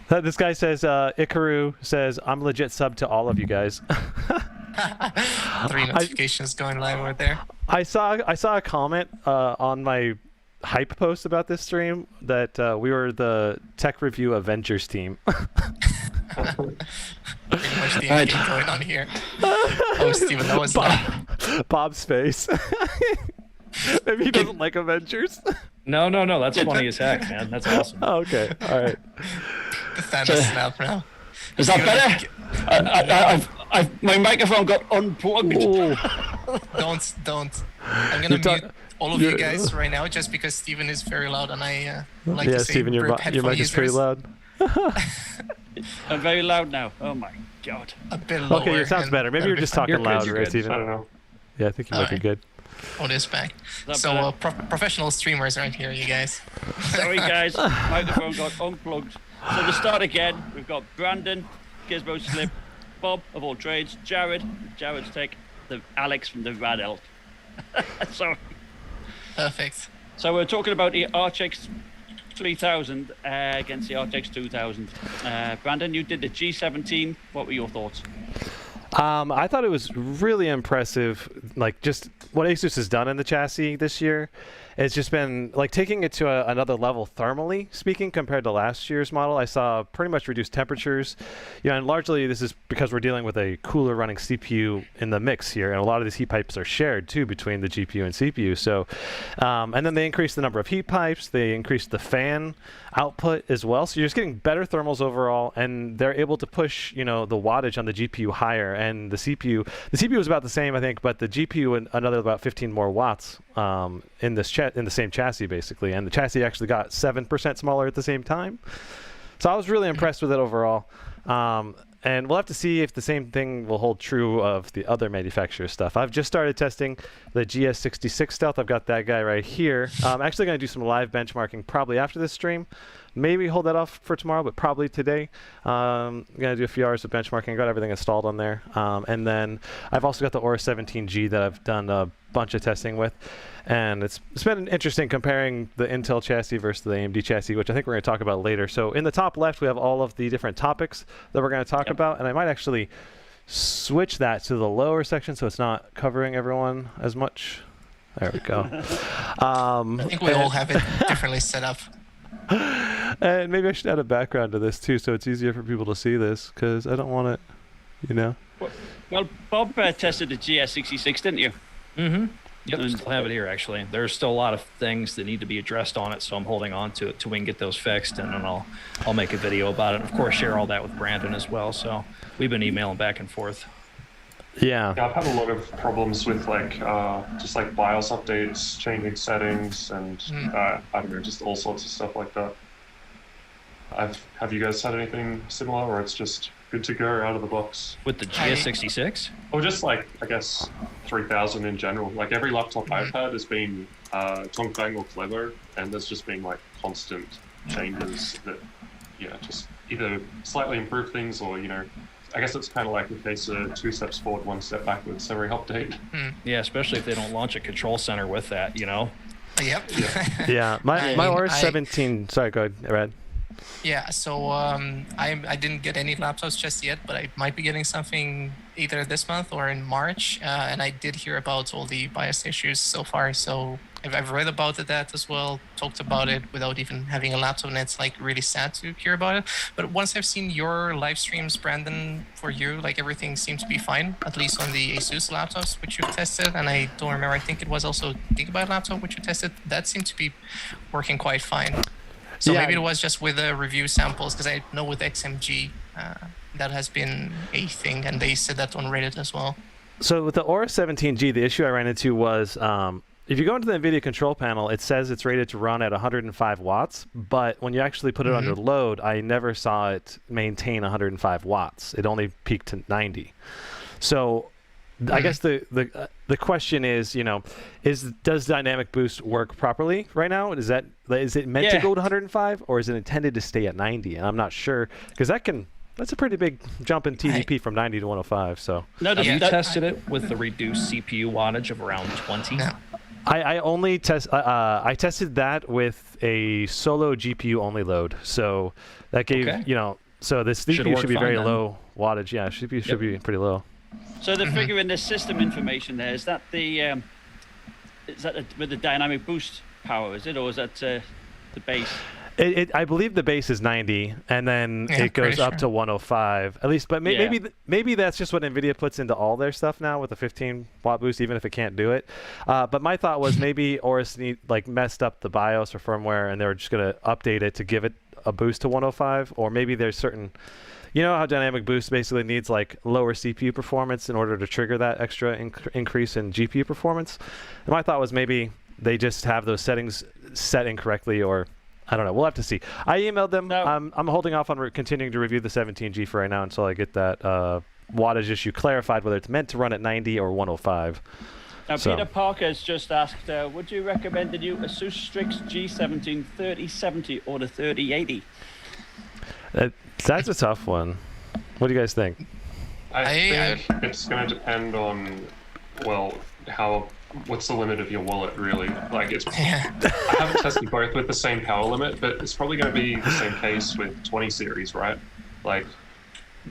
This guy says, Ikaru says, I'm legit sub to all of you guys. 3 notifications going live over there. I saw a comment on my hype post about this stream that we were the tech review Avengers team. Pretty much the ending going on here. Oh, Steven, that was Bob's face. Maybe he doesn't like Avengers. No, that's funny as heck, man. That's awesome. Oh, okay, all right. the Thanos snap now. Is that better? My microphone got unplugged. Don't. I'm gonna mute all of you guys right now just because Steven is very loud and I like to say Steven, your mic is pretty loud. I'm very loud now. Oh my god. A bit lower. Okay, it sounds better. Maybe you're just talking loud, right, Steven? I don't know. Yeah, I think you might be good. Oh, this back. So professional streamers right here, you guys. Sorry guys, microphone got unplugged. So to start again, we've got Brandon, Gizmo Slip, Bob of All Trades, JarrodsTech, Alex from TheRadElk. Sorry. Perfect. So we're talking about the RTX 3000 against the RTX 2000. Brandon, you did the G17. What were your thoughts? I thought it was really impressive, like just what Asus has done in the chassis this year. It's just been like taking it to another level thermally speaking compared to last year's model. I saw pretty much reduced temperatures, and largely this is because we're dealing with a cooler running CPU in the mix here, and a lot of these heat pipes are shared too between the GPU and CPU. So, and then they increased the number of heat pipes, they increased the fan output as well. So you're just getting better thermals overall, and they're able to push, the wattage on the GPU higher, and the CPU is about the same, I think, but the GPU another about 15 more watts in the same chassis basically, and the chassis actually got 7% smaller at the same time. So I was really impressed with it overall. And we'll have to see if the same thing will hold true of the other manufacturer stuff. I've just started testing the GS66 Stealth. I've got that guy right here. I'm actually going to do some live benchmarking probably after this stream. Maybe hold that off for tomorrow, but probably today. I'm going to do a few hours of benchmarking. I got everything installed on there. And then I've also got the Aura 17G that I've done a bunch of testing with. And it's been interesting comparing the Intel chassis versus the AMD chassis, which I think we're going to talk about later. So in the top left, we have all of the different topics that we're going to talk about. And I might actually switch that to the lower section so it's not covering everyone as much. There we go. I think we all have it differently set up. And maybe I should add a background to this too, so it's easier for people to see this, because I don't want it, Well, Bob tested the GS66, didn't you? Mm-hmm. Yep, still have it here actually. There's still a lot of things that need to be addressed on it, so I'm holding on to it till we can get those fixed, and then I'll make a video about it. And of course, share all that with Brandon as well. So we've been emailing back and forth. Yeah, I've had a lot of problems with just like BIOS updates, changing settings, and I don't know, just all sorts of stuff like that. Have you guys had anything similar, or it's just good to go out of the box? With the GS66? Or just I guess 3000 in general. Like every laptop I've had has been Tongfang or Clever, and there's just been constant changes that, just either slightly improve things or, I guess it's kind of like the case of 2 steps forward, 1 step backwards every update. Yeah, especially if they don't launch a control center with that, Yep. Yeah, my Aura 17. Sorry, go ahead, Rad. Yeah, so I didn't get any laptops just yet, but I might be getting something either this month or in March. And I did hear about all the BIOS issues so far. So I've read about that as well, talked about it without even having a laptop, and it's really sad to hear about it. But once I've seen your live streams, Brandon, for you, everything seems to be fine, at least on the Asus laptops which you've tested. And I don't remember, I think it was also Gigabyte laptop which you tested. That seemed to be working quite fine. So maybe it was just with the review samples, because I know with XMG that has been a thing, and they said that on Reddit as well. So with the Aura 17G, the issue I ran into was if you go into the NVIDIA control panel, it says it's rated to run at 105 watts, but when you actually put it under load, I never saw it maintain 105 watts. It only peaked to 90. So I guess the question is, does dynamic boost work properly right now? Is it meant to go to 105, or is it intended to stay at 90? And I'm not sure, because that's a pretty big jump in TDP from 90 to 105. So you tested it with the reduced CPU wattage of around 20? I only I tested that with a solo GPU only load, so that gave Okay. So this CPU work should be fine very then. low wattage. Yeah, should be pretty low. So the figure in the system information there, is that with the dynamic boost power, is it, or is that the base? I believe the base is 90, and then Yeah, it goes pretty up sure. to 105 at least. But Yeah. maybe that's just what NVIDIA puts into all their stuff now with the 15 watt boost, even if it can't do it. But my thought was maybe Oris messed up the BIOS or firmware, and they were just gonna update it to give it a boost to 105, or maybe there's certain. You know how dynamic boost basically needs like lower CPU performance in order to trigger that extra increase in GPU performance. And my thought was maybe they just have those settings set incorrectly, or I don't know. We'll have to see. I emailed them. No. I'm holding off on continuing to review the 17G for right now until I get that wattage issue clarified, whether it's meant to run at 90 or 105. Now, So- Peter Parker's just asked, would you recommend the new Asus Strix G17 3070 or the 3080? That's a tough one. What do you guys think? I think it's going to depend on, well, what's the limit of your wallet, really? Like, Yeah. I haven't tested both with the same power limit, but it's probably going to be the same case with 20 series, right? Like,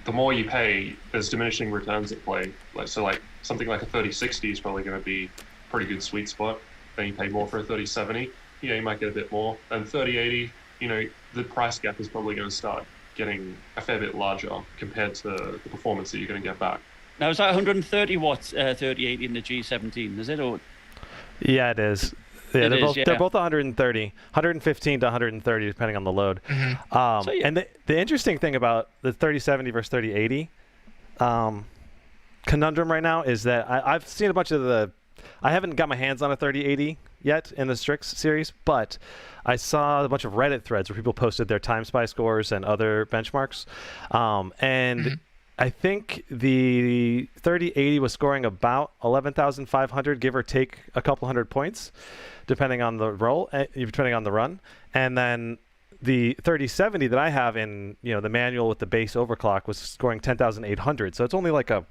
the more you pay, there's diminishing returns at play. Like something like a 3060 is probably going to be a pretty good sweet spot. Then you pay more for a 3070. You might get a bit more. And 3080, the price gap is probably going to start getting a fair bit larger compared to the performance that you're going to get back. Now, is that 130 watts 3080 in the G17, is it? Or Yeah, it is. Yeah, It they're is, both 130, 115 to 130 depending on the load. So, yeah. And the interesting thing about the 3070 versus 3080 conundrum right now is that I've seen a bunch of I haven't got my hands on a 3080 yet in the Strix series, but I saw a bunch of Reddit threads where people posted their time spy scores and other benchmarks, and I think the 3080 was scoring about 11,500, give or take a couple hundred points, depending on the depending on the run. And then the 3070 that I have in the manual with the base overclock was scoring 10,800. So it's only like a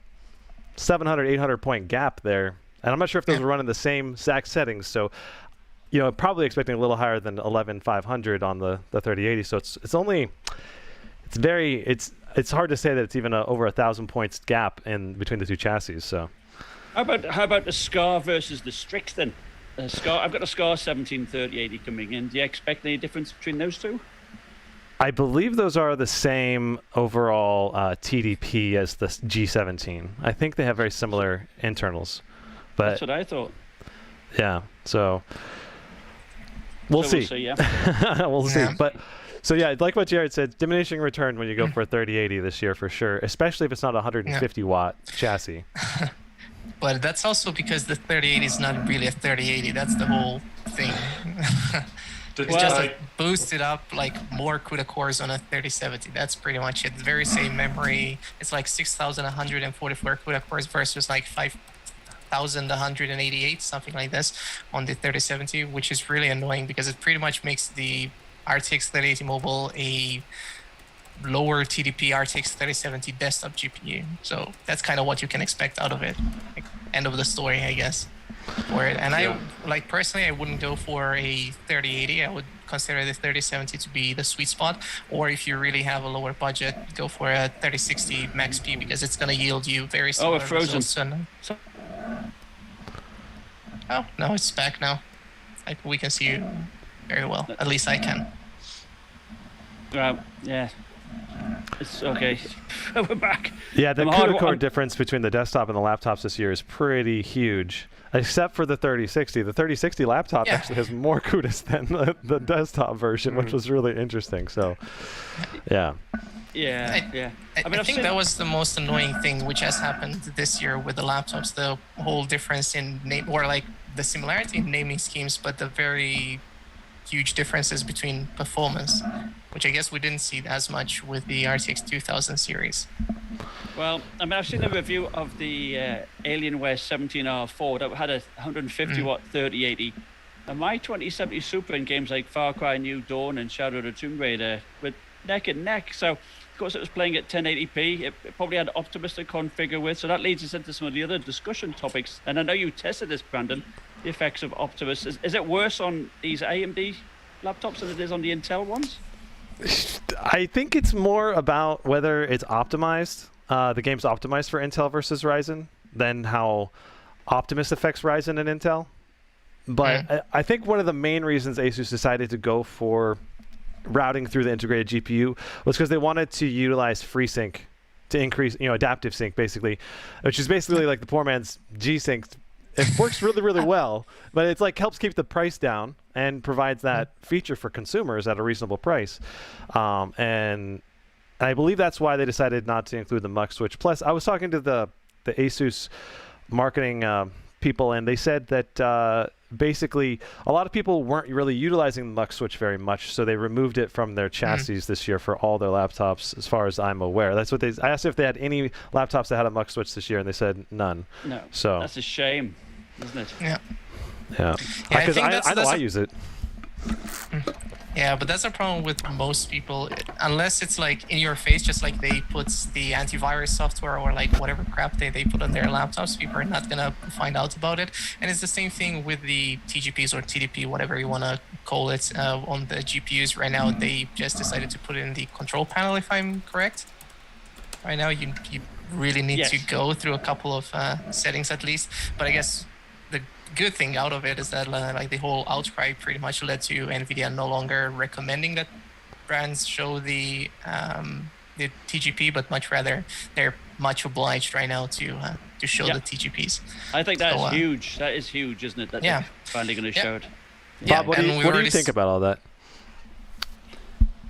700, 800 point gap there. And I'm not sure if those were running the same exact settings. So, probably expecting a little higher than 11,500 on the 3080. So it's hard to say that it's even over 1,000 points gap in between the two chassis. So, how about the Scar versus the Strix then? I've got a Scar 17 3080 coming in. Do you expect any difference between those two? I believe those are the same overall TDP as the G17. I think they have very similar internals. But That's what I thought. yeah, so we'll see. We'll see, yeah. We'll see. Yeah. But so yeah, like what Jared said, diminishing return when you go for a 3080 this year for sure, especially if it's not a 150 watt chassis. But that's also because the 3080 is not really a 3080. That's the whole thing. It's just like boosted up like more CUDA cores on a 3070. That's pretty much it. The very same memory. It's like 6,144 CUDA cores versus like 5,188, something like this, on the 3070, which is really annoying because it pretty much makes the RTX 3080 mobile a lower TDP RTX 3070 desktop GPU. So that's kind of what you can expect out of it. Like, end of the story, I guess. For it. And Yeah. personally, I wouldn't go for a 3080. I would consider the 3070 to be the sweet spot. Or if you really have a lower budget, go for a 3060 Max P because it's going to yield you very similar frozen. results. Oh, no, it's back now. We can see you very well. At least I can. Right, yeah. It's okay. We're back. Yeah, the I'm CUDA core difference between the desktop and the laptops this year is pretty huge, except for the 3060. The 3060 laptop actually has more CUDAs than the desktop version, which was really interesting. So, yeah. Yeah, yeah. I think that was the most annoying thing which has happened this year with the laptops. The whole difference in name, or like the similarity in naming schemes, but the very huge differences between performance, which I guess we didn't see as much with the RTX 2000 series. Well, I mean, I've seen a review of the Alienware 17R4 that had a 150 watt 3080. And my 2070 Super in games like Far Cry New Dawn and Shadow of the Tomb Raider were neck and neck. So, of course, it was playing at 1080p. It probably had Optimus to configure with. So that leads us into some of the other discussion topics. And I know you tested this, Brandon. the effects of Optimus. Is it worse on these AMD laptops than it is on the Intel ones? I think it's more about whether it's optimized. The game's optimized for Intel versus Ryzen than how Optimus affects Ryzen and Intel. But I think one of the main reasons Asus decided to go for routing through the integrated GPU was because they wanted to utilize FreeSync to increase, adaptive sync, basically, which is basically like the poor man's G-Sync. It works really, really well, but it's like helps keep the price down and provides that feature for consumers at a reasonable price. And I believe that's why they decided not to include the Mux switch. Plus, I was talking to the Asus marketing people, and they said that basically a lot of people weren't really utilizing the Mux switch very much, so they removed it from their chassis this year for all their laptops, as far as I'm aware. That's what I asked if they had any laptops that had a Mux switch this year, and they said none. No. So that's a shame, isn't it? Yeah. I think I know I use it. Yeah, but that's a problem with most people, unless it's like in your face, just like they put the antivirus software or like whatever crap they put on their laptops. People are not gonna find out about it. And it's the same thing with the TGPs or TDP, whatever you want to call it, on the GPUs right now. They just decided to put it in the control panel, if I'm correct. Right now, you really need to go through a couple of settings at least. But I guess the good thing out of it is that like the whole outcry pretty much led to NVIDIA no longer recommending that brands show the TGP, but much rather they're much obliged right now to show the TGPs. I think that's huge. That is huge, isn't it? That they're finally going to show it. Bob, what do you think about all that?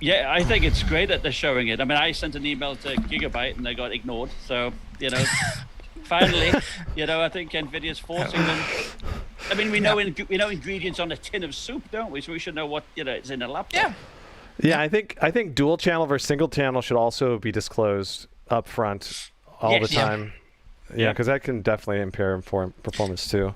Yeah, I think it's great that they're showing it. I mean, I sent an email to Gigabyte and they got ignored. So, finally, I think NVIDIA's forcing them. I mean, we know ingredients on a tin of soup, don't we? So we should know what is in a laptop. Yeah, I think dual channel versus single channel should also be disclosed up front all the time. Yeah, because that can definitely impair performance too.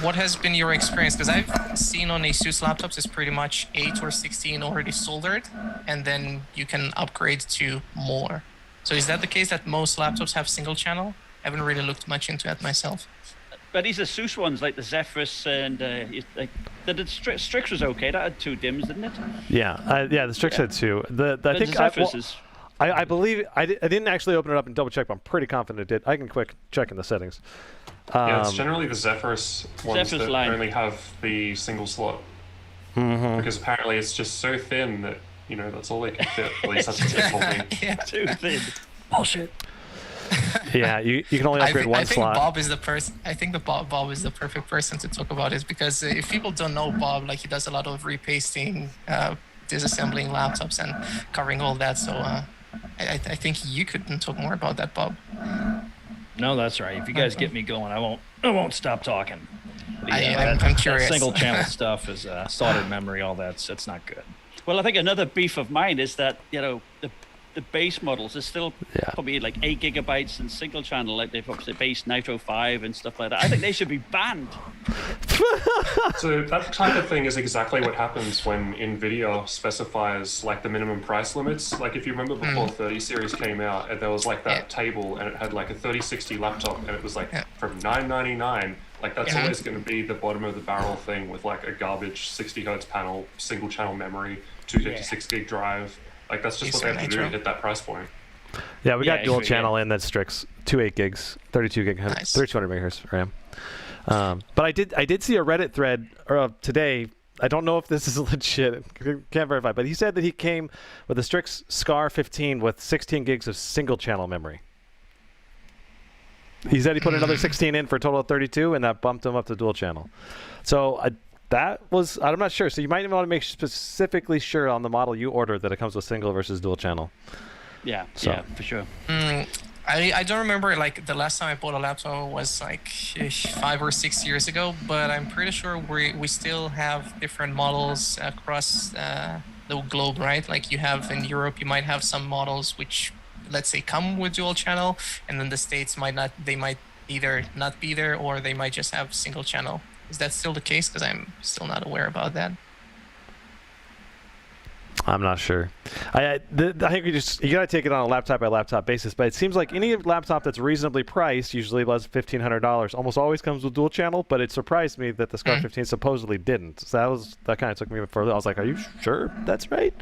What has been your experience? Because I've seen on Asus laptops, it's pretty much 8 or 16 already soldered, and then you can upgrade to more. So is that the case that most laptops have single channel? I haven't really looked much into that myself. But these Asus ones, like the Zephyrus and the Strix was okay. That had 2 DIMMs, didn't it? Yeah, the Strix had 2. I think I believe I didn't actually open it up and double check, but I'm pretty confident it did. I can quick check in the settings. It's generally the Zephyrus ones that only have the single slot, because apparently it's just so thin that that's all they can fit. At least that's what they told me. Too thin. Bullshit. Yeah, you can only upgrade one slot. Bob is the person. I think Bob is the perfect person to talk about this, because if people don't know Bob, like he does a lot of repasting, disassembling laptops and covering all that. So I think you could talk more about that, Bob. No, that's right. If you guys get me going, I won't stop talking. I'm curious. That single channel stuff is soldered memory. All that's not good. Well, I think another beef of mine is that the base models are still probably like 8 gigabytes and single channel, like they've obviously base Nitro 5 and stuff like that. I think they should be banned. So that type of thing is exactly what happens when NVIDIA specifies like the minimum price limits. Like if you remember before 30 series came out, and there was like that table, and it had like a 3060 laptop, and it was like from $999. Like that's always going to be the bottom of the barrel thing with like a garbage 60 hertz panel, single channel memory, 256 gig drive. Like that's just what they have to do to hit that price point. Yeah, we got dual channel in that Strix, 8 gigs, 32 gig, 3200 megahertz RAM. But I did see a Reddit thread today. I don't know if this is legit. Can't verify, but he said that he came with a Strix Scar 15 with 16 gigs of single channel memory. He said he put another 16 in for a total of 32, and that bumped him up to dual channel. So I'm not sure. So you might want to make specifically sure on the model you order that it comes with single versus dual channel. Yeah, for sure. I don't remember, like the last time I bought a laptop was like 5 or 6 years ago, but I'm pretty sure we still have different models across the globe, right? Like you have in Europe, you might have some models which, let's say, come with dual channel, and then the States might either not be there, or they might just have single channel. Is that still the case? Because I'm still not aware about that. I'm not sure. I think you gotta take it on a laptop by laptop basis. But it seems like any laptop that's reasonably priced, usually was $1,500, almost always comes with dual channel. But it surprised me that the Scar 15 supposedly didn't. So that kind of took me further. I was like, are you sure that's right?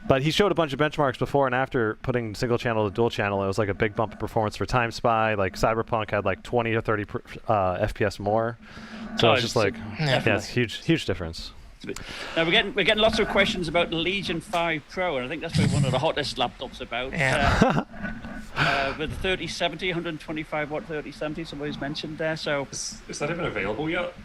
But he showed a bunch of benchmarks before and after putting single channel to dual channel. It was like a big bump in performance for Time Spy. Like Cyberpunk had like 20 or 30 FPS more. So it's just like, it's huge difference. Now we're getting lots of questions about the Legion 5 Pro, and I think that's probably one of the hottest laptops about. With the 3070, 125 watt 3070, somebody's mentioned there. So is that even available yet?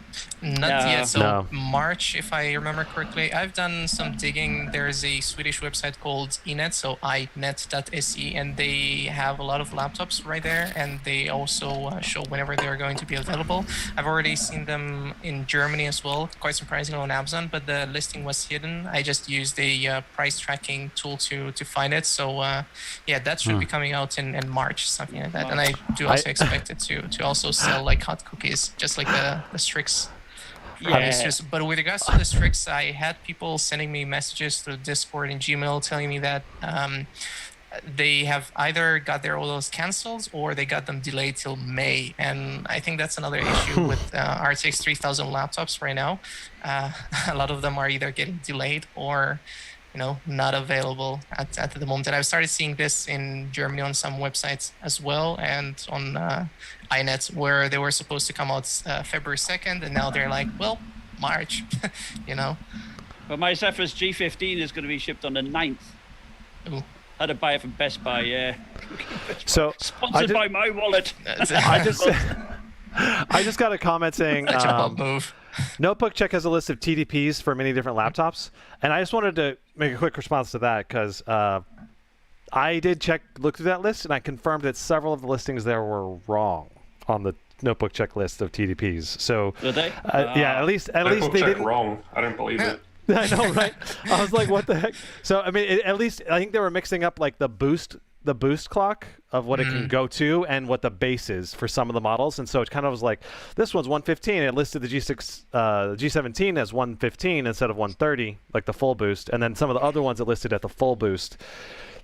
Not yet. So March, if I remember correctly. I've done some digging. There's a Swedish website called inet, so inet.se, and they have a lot of laptops right there, and they also show whenever they're going to be available. I've already seen them in Germany as well, quite surprisingly on Amazon, but the listing was hidden. I just used a price tracking tool to find it. So that should be coming out in March, something like that. And I do also expect it to also sell like hot cookies, just like the Strix. But with regards to the Strix, I had people sending me messages through Discord and Gmail telling me that they have either got their orders canceled or they got them delayed till May. And I think that's another issue with RTX 3000 laptops right now. A lot of them are either getting delayed or not available at the moment. And I've started seeing this in Germany on some websites as well, and on iNet, where they were supposed to come out February 2nd, and now they're like, well, March, But my Zephyrus G15 is going to be shipped on the 9th. Ooh. I had to buy it from Best Buy, So sponsored by my wallet. I just got a comment saying Notebook Check has a list of TDPs for many different laptops, and I just wanted to make a quick response to that because I did look through that list, and I confirmed that several of the listings there were wrong on the Notebook Check list of TDPs. So were they? Yeah, at least Notebook they Check didn't. Wrong. I don't believe it. I know, right? I was like, what the heck? So I mean, at least I think they were mixing up like the boost clock of what it can go to and what the base is for some of the models, and so it kind of was like, this one's 115. It listed the G17 as 115 instead of 130, like the full boost, and then some of the other ones it listed at the full boost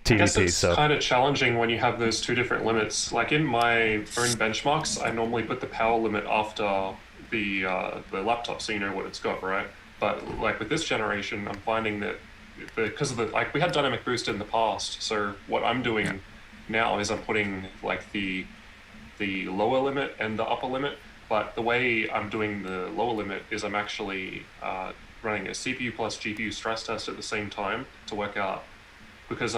TDP. I guess it's kind of challenging when you have those two different limits. Like in my own benchmarks, I normally put the power limit after the laptop, so you know what it's got, right? But like with this generation, I'm finding that because of we had dynamic boost in the past, so what I'm doing now is I'm putting like the lower limit and the upper limit, but the way I'm doing the lower limit is I'm actually running a CPU plus GPU stress test at the same time to work out, because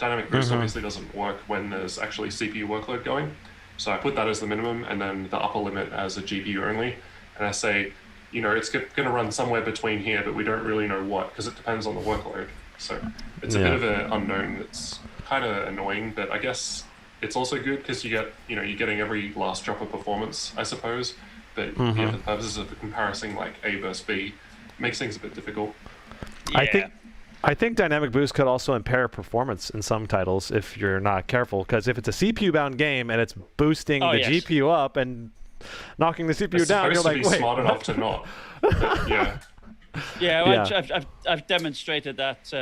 dynamic boost obviously doesn't work when there's actually CPU workload going, so I put that as the minimum and then the upper limit as a GPU only, and I say, it's going to run somewhere between here, but we don't really know what, because it depends on the workload. So it's a bit of an unknown that's kind of annoying, but I guess it's also good because you're getting every last drop of performance, I suppose. But for the purposes of the comparison, like A versus B, makes things a bit difficult. Yeah. I think dynamic boost could also impair performance in some titles if you're not careful, because if it's a CPU-bound game and it's boosting the GPU up and knocking the CPU down, you're like, wait, smart enough to not. But, I've demonstrated that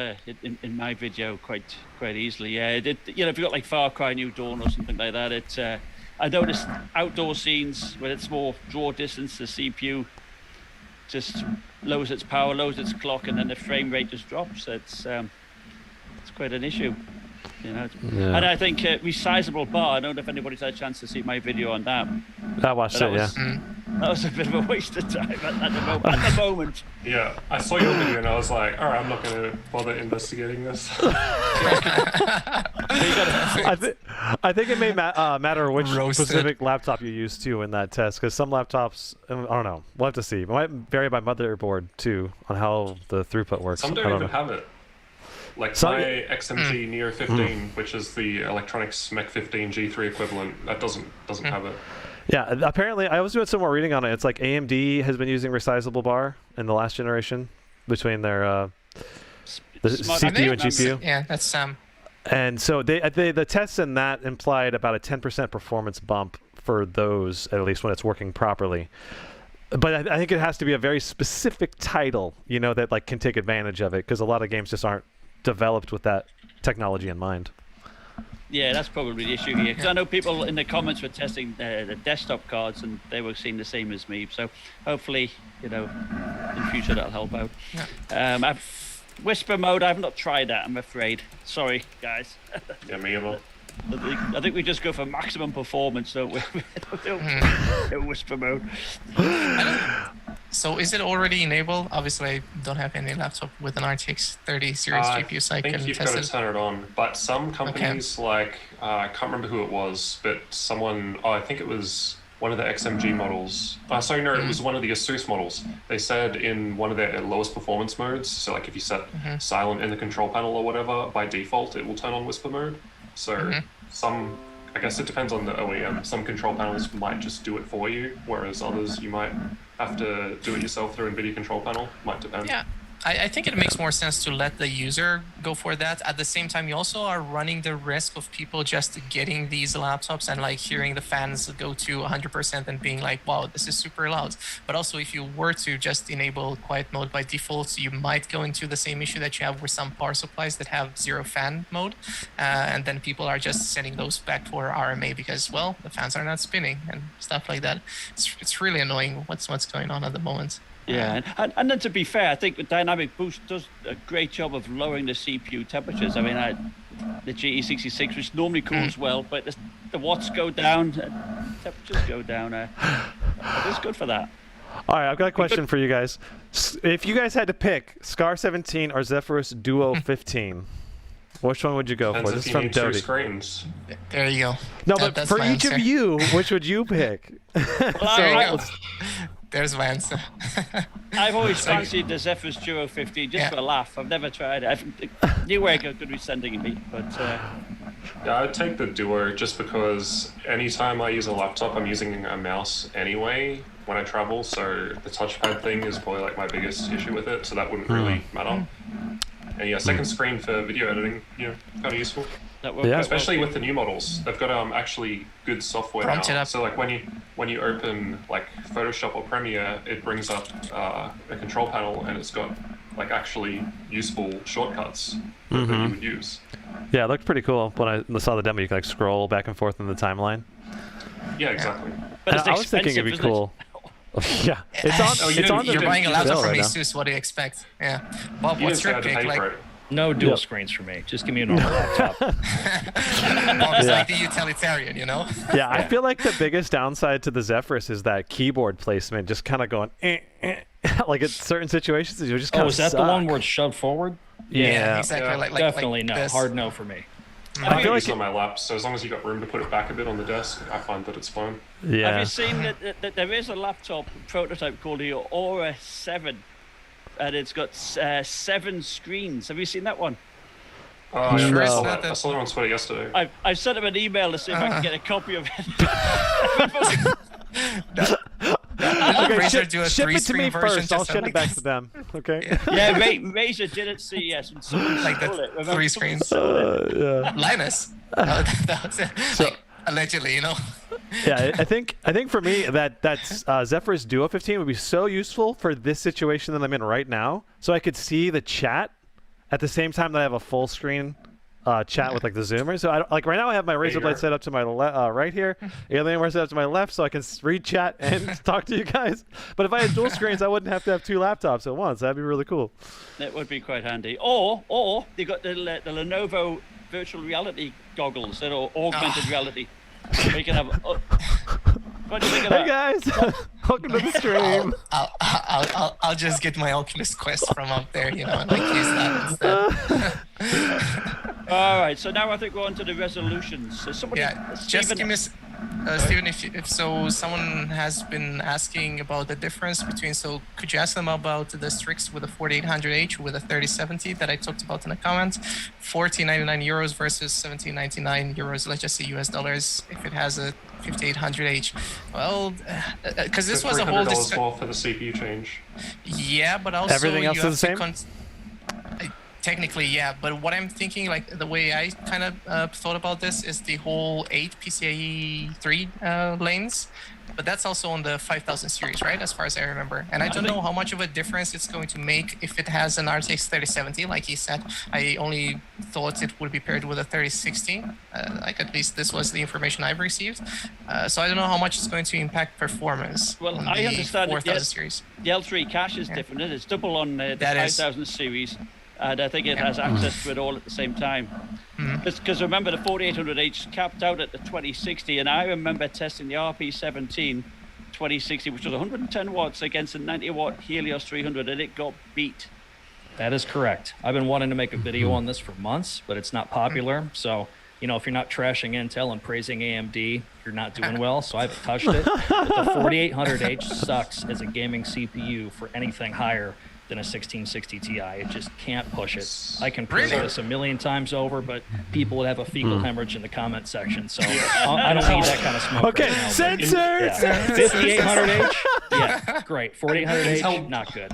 in my video quite easily. Yeah, if you've got like Far Cry New Dawn or something like that, I noticed outdoor scenes where it's more draw distance, the CPU just lowers its power, lowers its clock, and then the frame rate just drops. It's quite an issue. And I think resizable bar, I don't know if anybody's had a chance to see my video on that. I watched it, That was a bit of a waste of time at the moment. Yeah, I saw your video and I was like, all right, I'm not going to bother investigating this. I think it may matter which specific laptop you use too in that test, because some laptops, I don't know, we'll have to see. It might vary by motherboard too on how the throughput works. Some don't even have it. Like my XMG Neo 15, which is the Electronics Mech 15 G3 equivalent, that doesn't have it. Yeah, apparently I was doing some more reading on it. It's like AMD has been using resizable bar in the last generation between their the CPU and GPU. Yeah, that's And so the tests in that implied about a 10% performance bump for those, at least when it's working properly. But I think it has to be a very specific title, that like can take advantage of it, because a lot of games just aren't developed with that technology in mind. Yeah, that's probably the issue here. Because I know people in the comments were testing the desktop cards, and they were seeing the same as me. So hopefully, in future that'll help out. Yeah. Whisper mode, I've not tried that, I'm afraid. Sorry, guys. Yeah, me either. I think we just go for maximum performance, don't we? Don't whisper mode. So is it already enabled? Obviously, I don't have any laptop with an RTX 30 series GPU, so I I think can you've got test to it. turn it on. But some companies, like, I can't remember who it was, but someone, I think it was one of the XMG models. Sorry, no, it was one of the Asus models. They said in one of their lowest performance modes, so like if you set silent in the control panel or whatever, by default, it will turn on whisper mode. So I guess it depends on the OEM. Some control panels might just do it for you, whereas others you might have to do it yourself through NVIDIA control panel. Might depend. Yeah, I think it makes more sense to let the user go for that. At the same time, you also are running the risk of people just getting these laptops and like hearing the fans go to 100% and being like, wow, this is super loud. But also, if you were to just enable quiet mode by default, you might go into the same issue that you have with some power supplies that have zero fan mode. And then people are just sending those back for RMA because, well, the fans are not spinning and stuff like that. It's really annoying what's going on at the moment. Yeah, and then to be fair, I think the Dynamic Boost does a great job of lowering the CPU temperatures. I mean, the GE66, which normally cools well, but the watts go down, temperatures go down. It's good for that. All right, I've got a question for you guys. If you guys had to pick Scar 17 or Zephyrus Duo 15, which one would you go for? Depends This if is you from need two Dodie. screens. There you go. No, but That's for my each of answer. you, which would you pick? There you go. There's my answer. I've always fancied the Zephyrus Duo 15 just for a laugh. I've never tried it. New way going to be sending me, but Yeah, I'd take the Duo just because anytime I use a laptop, I'm using a mouse anyway when I travel, so the touchpad thing is probably like my biggest issue with it, so that wouldn't really matter. And yeah, second screen for video editing, kind of useful. that worked Yeah. out Especially with the new models, they've got actually good software Prompt it now. up. So like when you open like Photoshop or Premiere, it brings up a control panel and it's got like actually useful shortcuts that you would use. Yeah, it looked pretty cool. When I saw the demo, you could like scroll back and forth in the timeline. Yeah, exactly. But And it's I was thinking it'd be expensive, isn't it? cool. Yeah, it's on. Oh, you it's on the You're buying a laptop bill from right now. Asus. What do you expect? Yeah. Bob, You what's just your had to pick? pay Like, for it. No dual Yep. screens for me. Just give me a normal laptop. Bob's like the utilitarian, you know? Yeah, I feel like the biggest downside to the Zephyrus is that keyboard placement, just kind of going, like at certain situations, you just kind Oh, of is that the one where it's shoved forward? Yeah. exactly. Yeah. Like Definitely like no. this. Hard no for me. I feel feel like on my lap, so as long as you got room to put it back a bit on the desk, I find that it's fine. Have Yeah. you seen that there is a laptop prototype called the Aura 7, and it's got 7 screens. Have you seen that one? I Sure it's saw not that. I saw it on Twitter yesterday. I sent him an email to see if I can get a copy of it. Didn't Razer ship, do a ship it to three-screen me version first. I'll just ship like it back this? to them. Okay. Yeah, Razer did at CES, and someone Like stole the it. Remember? 3 Someone screens. stole it. Yeah. Linus. That was it. Like, allegedly, you know? Yeah, I think for me that Zephyrus Duo 15 would be so useful for this situation that I'm in right now, so I could see the chat at the same time that I have a full screen chat with like the zoomer. So like right now I have my Razer Blade set up to my right here, Alienware set up to my left, so I can read chat and talk to you guys. But if I had dual screens, I wouldn't have to have 2 laptops at once. That'd be really cool. That would be quite handy. Or they got the Lenovo virtual reality goggles that are augmented reality. So you can have. What do you think of Hey that? guys, welcome to the stream. I'll just get my Oculus Quest from up there, you know, and like use that instead. All right, so now I think we're on to the resolutions. So somebody, Yeah, just Stephen, give me, Steven, if so, someone has been asking about the difference between. So, could you ask them about the Strix with a 4800H with a 3070 that I talked about in the comments? 1499 euros versus 1799 euros. Let's just say US dollars if it has a 5800H. Well, because this was a whole $300 discussion. more for the CPU change. Yeah, but also Everything else you is the have same? technically, yeah. But what I'm thinking, like the way I kind of thought about this, is the whole 8 PCIe 3 lanes. But that's also on the 5000 series, right? As far as I remember. And I don't know how much of a difference it's going to make if it has an RTX 3070, like he said. I only thought it would be paired with a 3060. Like at least this was the information I've received. So I don't know how much it's going to impact performance Well, on I the understand 4000 series. The L3 cache is different. It's double on the That is. 5000 series, and I think it has access to it all at the same time. Because remember, the 4800H capped out at the 2060, and I remember testing the RP17 2060, which was 110 watts against a 90 watt Helios 300, and it got beat. That is correct. I've been wanting to make a video on this for months, but it's not popular. So, you know, if you're not trashing Intel and praising AMD, you're not doing well. So I haven't touched it. But the 4800H sucks as a gaming CPU for anything higher than a 1660 Ti. It just can't push it. I can prove this a million times over, but people would have a fecal hemorrhage in the comment section. So I don't need that kind of smoke. Okay, right now, censor. 5800H, yeah, great. 4800H, not good.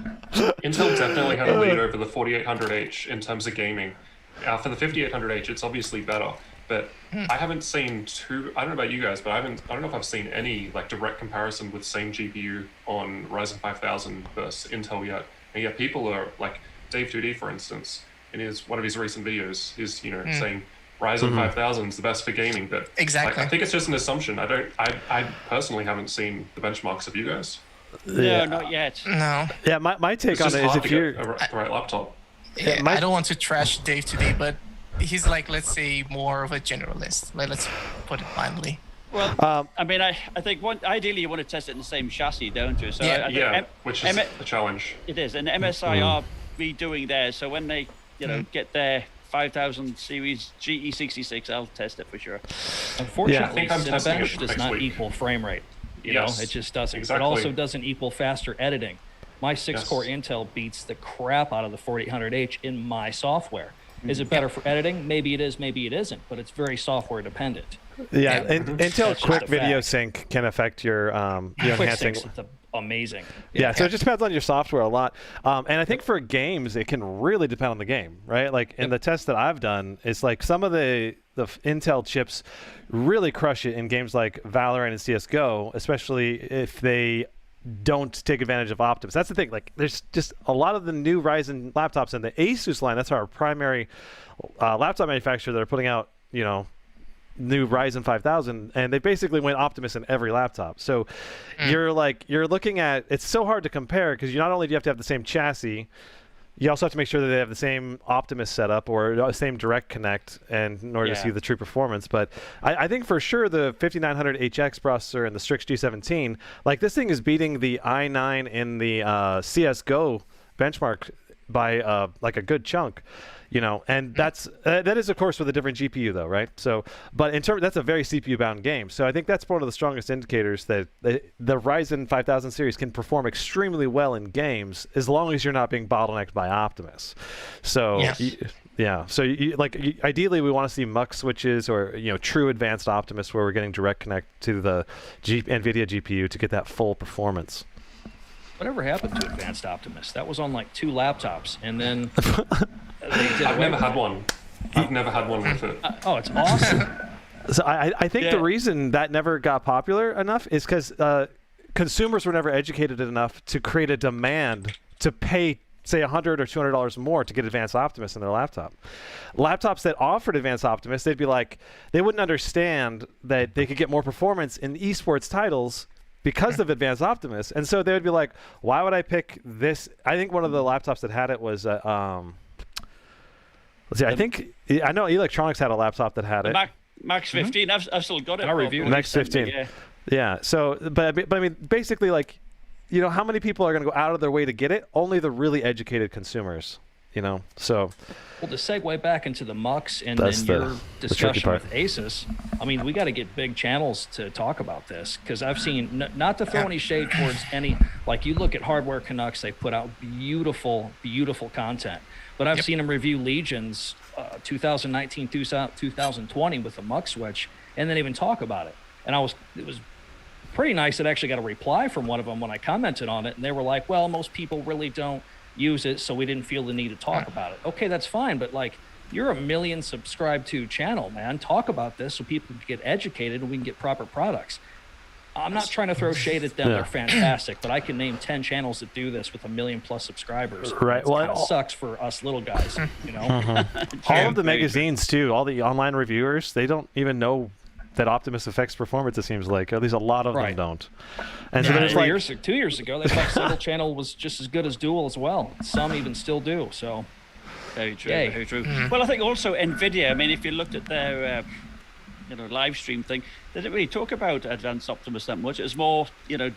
Intel definitely had a lead over the 4800H in terms of gaming. For the 5800H, it's obviously better, but I haven't seen I don't know about you guys, but I don't know if I've seen any like direct comparison with same GPU on Ryzen 5000 versus Intel yet. And yet people are like Dave 2D, for instance, in one of his recent videos, is saying Ryzen 5000 is the best for gaming, but Exactly. I think it's just an assumption. I personally haven't seen the benchmarks of you guys. No, not yet. No. Yeah, my take It's on just it is hard if to you're get the right laptop. Yeah, I don't want to trash Dave today, but he's like, let's say, more of a generalist. Let's put it mildly. Well, I mean, I think ideally you want to test it in the same chassis, don't you? So Yeah. I think Which is a challenge. It is, and MSI are redoing theirs. So when they, get their 5000 series GE66, I'll test it for sure. Unfortunately, I think I'm testing it Cinebench does next not week. equal frame rate. You know, it just doesn't. Exactly. It also doesn't equal faster editing. My 6-core Intel beats the crap out of the 4800H in my software. Is it better for editing? Maybe it is, maybe it isn't, but it's very software dependent. Yeah, Yeah. Intel That's quick just a video fact. sync can affect your Quick enhancing. syncs, it's amazing. Yeah, so it just depends on your software a lot. And I think for games, it can really depend on the game, right? Like in the test that I've done, it's like some of the Intel chips really crush it in games like Valorant and CSGO, especially if they don't take advantage of Optimus. That's the thing. Like, there's just a lot of the new Ryzen laptops in the Asus line. That's our primary laptop manufacturer that are putting out, new Ryzen 5000, and they basically went Optimus in every laptop. So you're looking at, it's so hard to compare because not only do you have to have the same chassis, you also have to make sure that they have the same Optimus setup or the same direct connect in order to see the true performance. But I think for sure the 5900HX processor and the Strix G17, like this thing is beating the i9 in the CSGO benchmark by like a good chunk. And that is of course with a different GPU though, right? So, but in terms, that's a very CPU bound game. So I think that's one of the strongest indicators that the Ryzen 5000 series can perform extremely well in games as long as you're not being bottlenecked by Optimus. So so ideally we want to see muck switches or true advanced Optimus where we're getting direct connect to the NVIDIA GPU to get that full performance. Whatever happened to Advanced Optimus? That was on like 2 laptops, and then I've never had one. I've never had one with it. Oh, it's awesome. So I think the reason that never got popular enough is because consumers were never educated enough to create a demand to pay, say, $100 or $200 more to get Advanced Optimus in their laptop. Laptops that offered Advanced Optimus, they'd be like, they wouldn't understand that they could get more performance in esports titles because of Advanced Optimus, and so they would be like, why would I pick this? I think one of the laptops that had it was let's see, I know Electronics had a laptop that had it. Max 15, I've still got it. I'll review it. Max 15. Yeah. So, but I mean, basically, like, how many people are going to go out of their way to get it? Only the really educated consumers. So. Well, to segue back into the MUX and then your discussion with Asus, I mean, we got to get big channels to talk about this because I've seen, not to throw any shade towards any, like you look at Hardware Canucks, they put out beautiful, beautiful content. But I've seen them review Legions 2019, 2020 with the MUX switch and then even talk about it. And it was pretty nice. It actually got a reply from one of them when I commented on it. And they were like, well, most people really don't use it, so we didn't feel the need to talk about it. Okay, that's fine, but like, you're a 1 million subscribed to channel, man. Talk about this so people can get educated and we can get proper products. I'm not trying to throw shade at them. Yeah. They're fantastic, but I can name 10 channels that do this with 1 million+ subscribers. Right. Well, It sucks for us little guys, you know. all of the magazines too, all the online reviewers, they don't even know that Optimus affects performance. It seems like at least a lot of them Right. don't. And so Yeah, there's like 2 years ago, they thought single channel was just as good as dual as well. Some even still do. So Very true. Yay. Very true. Well, I think also Nvidia. I mean, if you looked at their live stream thing, they didn't really talk about Advanced Optimus that much. It was more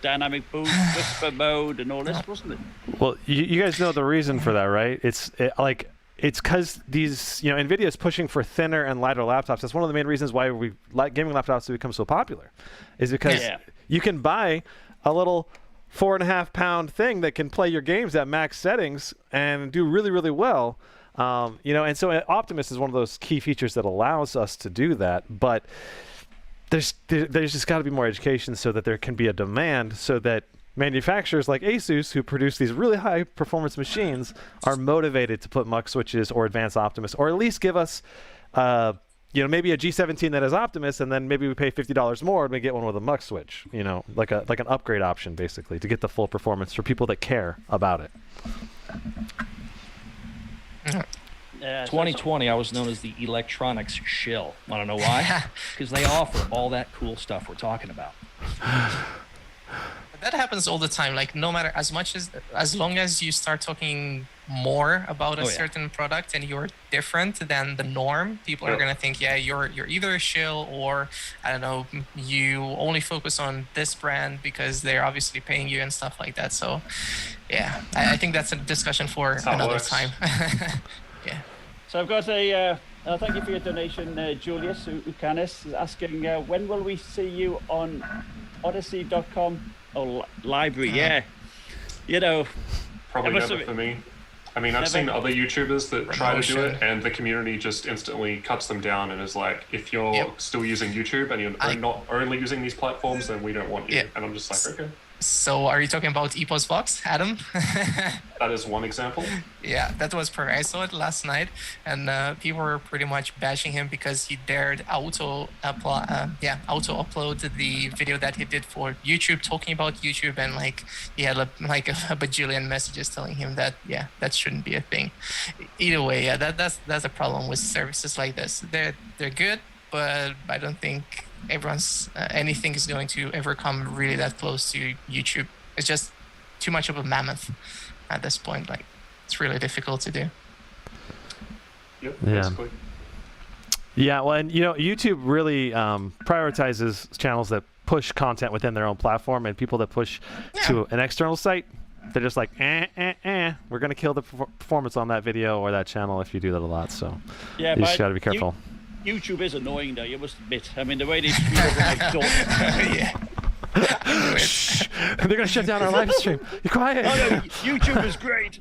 dynamic boost, whisper mode, and all this, wasn't it? well, you guys know the reason for that, right? It's because these, NVIDIA is pushing for thinner and lighter laptops. That's one of the main reasons why gaming laptops have become so popular, is because Yeah. you can buy a little 4.5-pound thing that can play your games at max settings and do really, really well. And so Optimus is one of those key features that allows us to do that. But there's just got to be more education so that there can be a demand, so that manufacturers like Asus, who produce these really high performance machines, are motivated to put Mux switches or Advanced Optimus, or at least give us maybe a G17 that has Optimus, and then maybe we pay $50 more and we get one with a Mux switch, like an upgrade option, basically, to get the full performance for people that care about it. Yeah, 2020, I was known as the electronics shill. Want to know why? Because they offer all that cool stuff we're talking about. That happens all the time. Like, no matter as long as you start talking more about a certain product and you're different than the norm, people are gonna think, yeah, you're either a shill, or I don't know, you only focus on this brand because they're obviously paying you and stuff like that. So, yeah, I think that's a discussion for another time. Yeah. So I've got a thank you for your donation, Julius Ucanis is asking, when will we see you on Odyssey.com? Oh, library, yeah. Probably must never have- for me. I mean, I've seen other YouTubers that try to do it, Promotion. and the community just instantly cuts them down and is like, if you're still using YouTube and you're not only using these platforms, then we don't want you. Yeah. And I'm just like, okay. So, are you talking about EPOS Box, Adam? That is one example. Yeah, that was perfect. I saw it last night, and people were pretty much bashing him because he dared auto upload the video that he did for YouTube, talking about YouTube, and he had a bajillion messages telling him that that shouldn't be a thing. Either way, that's a problem with services like this. They're good, but I don't think anything is going to ever come really that close to YouTube. It's just too much of a mammoth at this point. It's really difficult to do. Yep, Yeah. basically. Yeah, well, and YouTube really prioritizes channels that push content within their own platform, and people that push to an external site, they're just like, we're going to kill the performance on that video or that channel if you do that a lot. So Yeah, you just got to be careful. YouTube is annoying, though, you must admit. I mean, the way they screw over my daughter. Yeah. Shh. They're going to shut down our live stream. Be quiet. Oh, no, YouTube is great.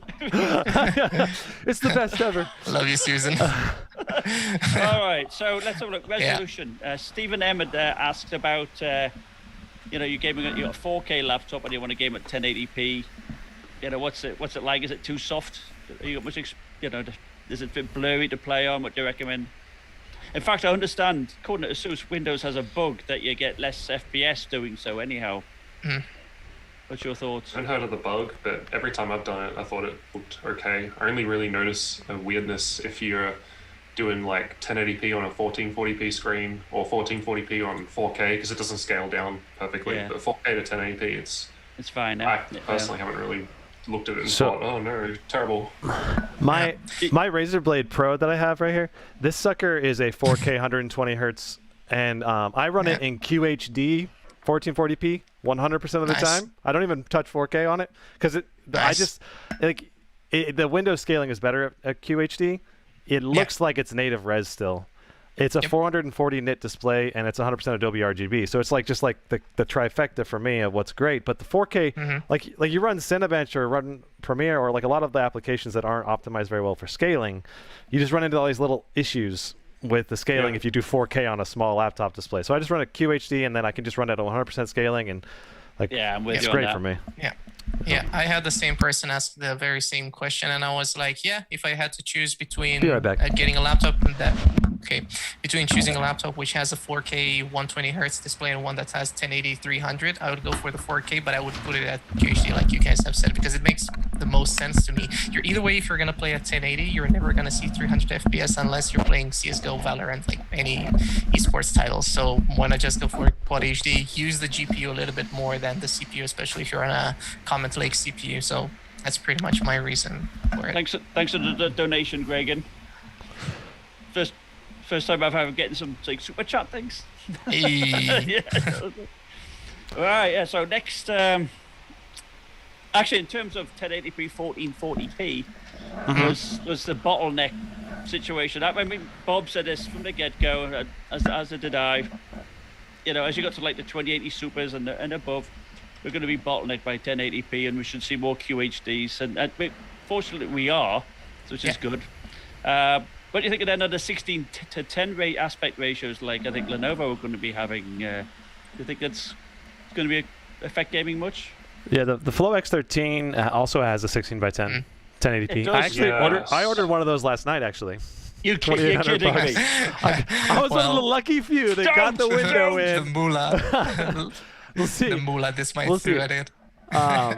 It's the best ever. Love you, Susan. All right, so let's have a look. Resolution. Stephen M had asked about, you're gaming you got a 4K laptop and you want to game at 1080p. What's it like? Is it too soft? You got much, is it a bit blurry to play on? What do you recommend? In fact, I understand, according to ASUS, Windows has a bug that you get less FPS doing so anyhow. What's your thoughts? I haven't heard of the bug, but every time I've done it, I thought it looked okay. I only really notice a weirdness if you're doing 1080p on a 1440p screen or 1440p on 4K, because it doesn't scale down perfectly. Yeah. But 4K to 1080p, It's fine. I personally haven't really looked at it and So- thought, oh no, terrible. My Razer Blade Pro that I have right here, this sucker is a 4K 120 hertz, and I run it in QHD 1440p 100% of the Nice. time. I don't even touch 4K on it because the window scaling is better at QHD. It looks like it's native res still. It's a 440 nit display, and it's 100% Adobe RGB. So it's just like the trifecta for me of what's great. But the 4K, like you run Cinebench or run Premiere or a lot of the applications that aren't optimized very well for scaling, you just run into all these little issues with the scaling if you do 4K on a small laptop display. So I just run a QHD, and then I can just run it at 100% scaling, and I'm with it's you on great that. for me. Yeah, I had the same person ask the very same question, and I was like, if I had to choose between Be right back. getting a laptop and that, between choosing a laptop which has a 4K 120 hertz display and one that has 1080 300, I would go for the 4K, but I would put it at QHD like you guys have said, because it makes the most sense to me. Either way, if you're gonna play at 1080, you're never gonna see 300 FPS unless you're playing CS:GO, Valorant, like any esports titles. So why not just go for Quad HD? Use the GPU a little bit more than the CPU, especially if you're on a Comet Lake CPU. So that's pretty much my reason for it. Thanks for the donation, Gregan. First time I've ever getting some like super chat things. Hey. Yeah. All right. Yeah. So next, actually, in terms of 1080p, 1440p, was the bottleneck situation. I mean, Bob said this from the get-go, as did I. You know, as you got to like the 2080 supers and above, we're going to be bottlenecked by 1080p, and we should see more QHDs. And fortunately, we are, which is good. What do you think of then of the 16 to 10 aspect ratios like I think Lenovo are going to be having? Do you think that's going to affect gaming much? Yeah, the Flow X13 also has a 16 by 10 1080p. does, I actually yes. ordered one of those last night, actually. You're kidding me. I was one of the lucky few that got the window The in. moolah. We'll see. The moolah this might We'll through see. at it. Oh,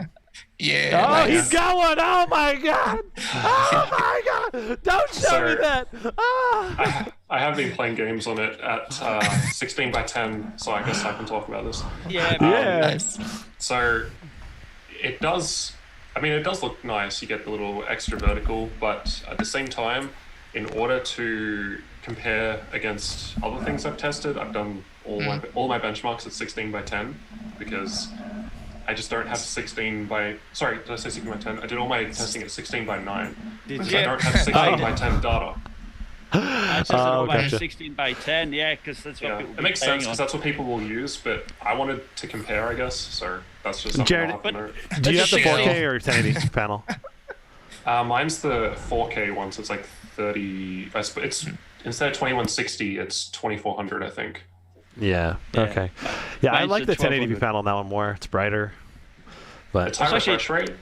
Yeah. nice. he's got one! Oh my god! Oh my god! Don't show me So- that! Ah. I have been playing games on it at 16 by 10, so I guess I can talk about this. Yeah. Yeah. Nice. So it does, I mean, it does look nice. You get the little extra vertical, but at the same time, in order to compare against other things I've tested, I've done all my benchmarks at 16 by 10 because I just don't have 16 by, sorry, did I say 16 by 10? I did all my testing at 16 by 9 because I don't have 16 by 10 data. I just about gotcha. 16 by 10, yeah, because that's what Yeah, people it makes be playing sense because on. that's what people will use, but I wanted to compare, I guess, so that's just something Jared, I'll have to note. Do you have the 16. 4K or 1080 panel? Mine's the 4K one, so it's like 30. It's instead of 2160, it's 2400, I think. Yeah. Yeah. Okay. Yeah, I Mine's like the the 1080p 1200. panel on that one more. It's brighter, but It's high actually- refresh rate.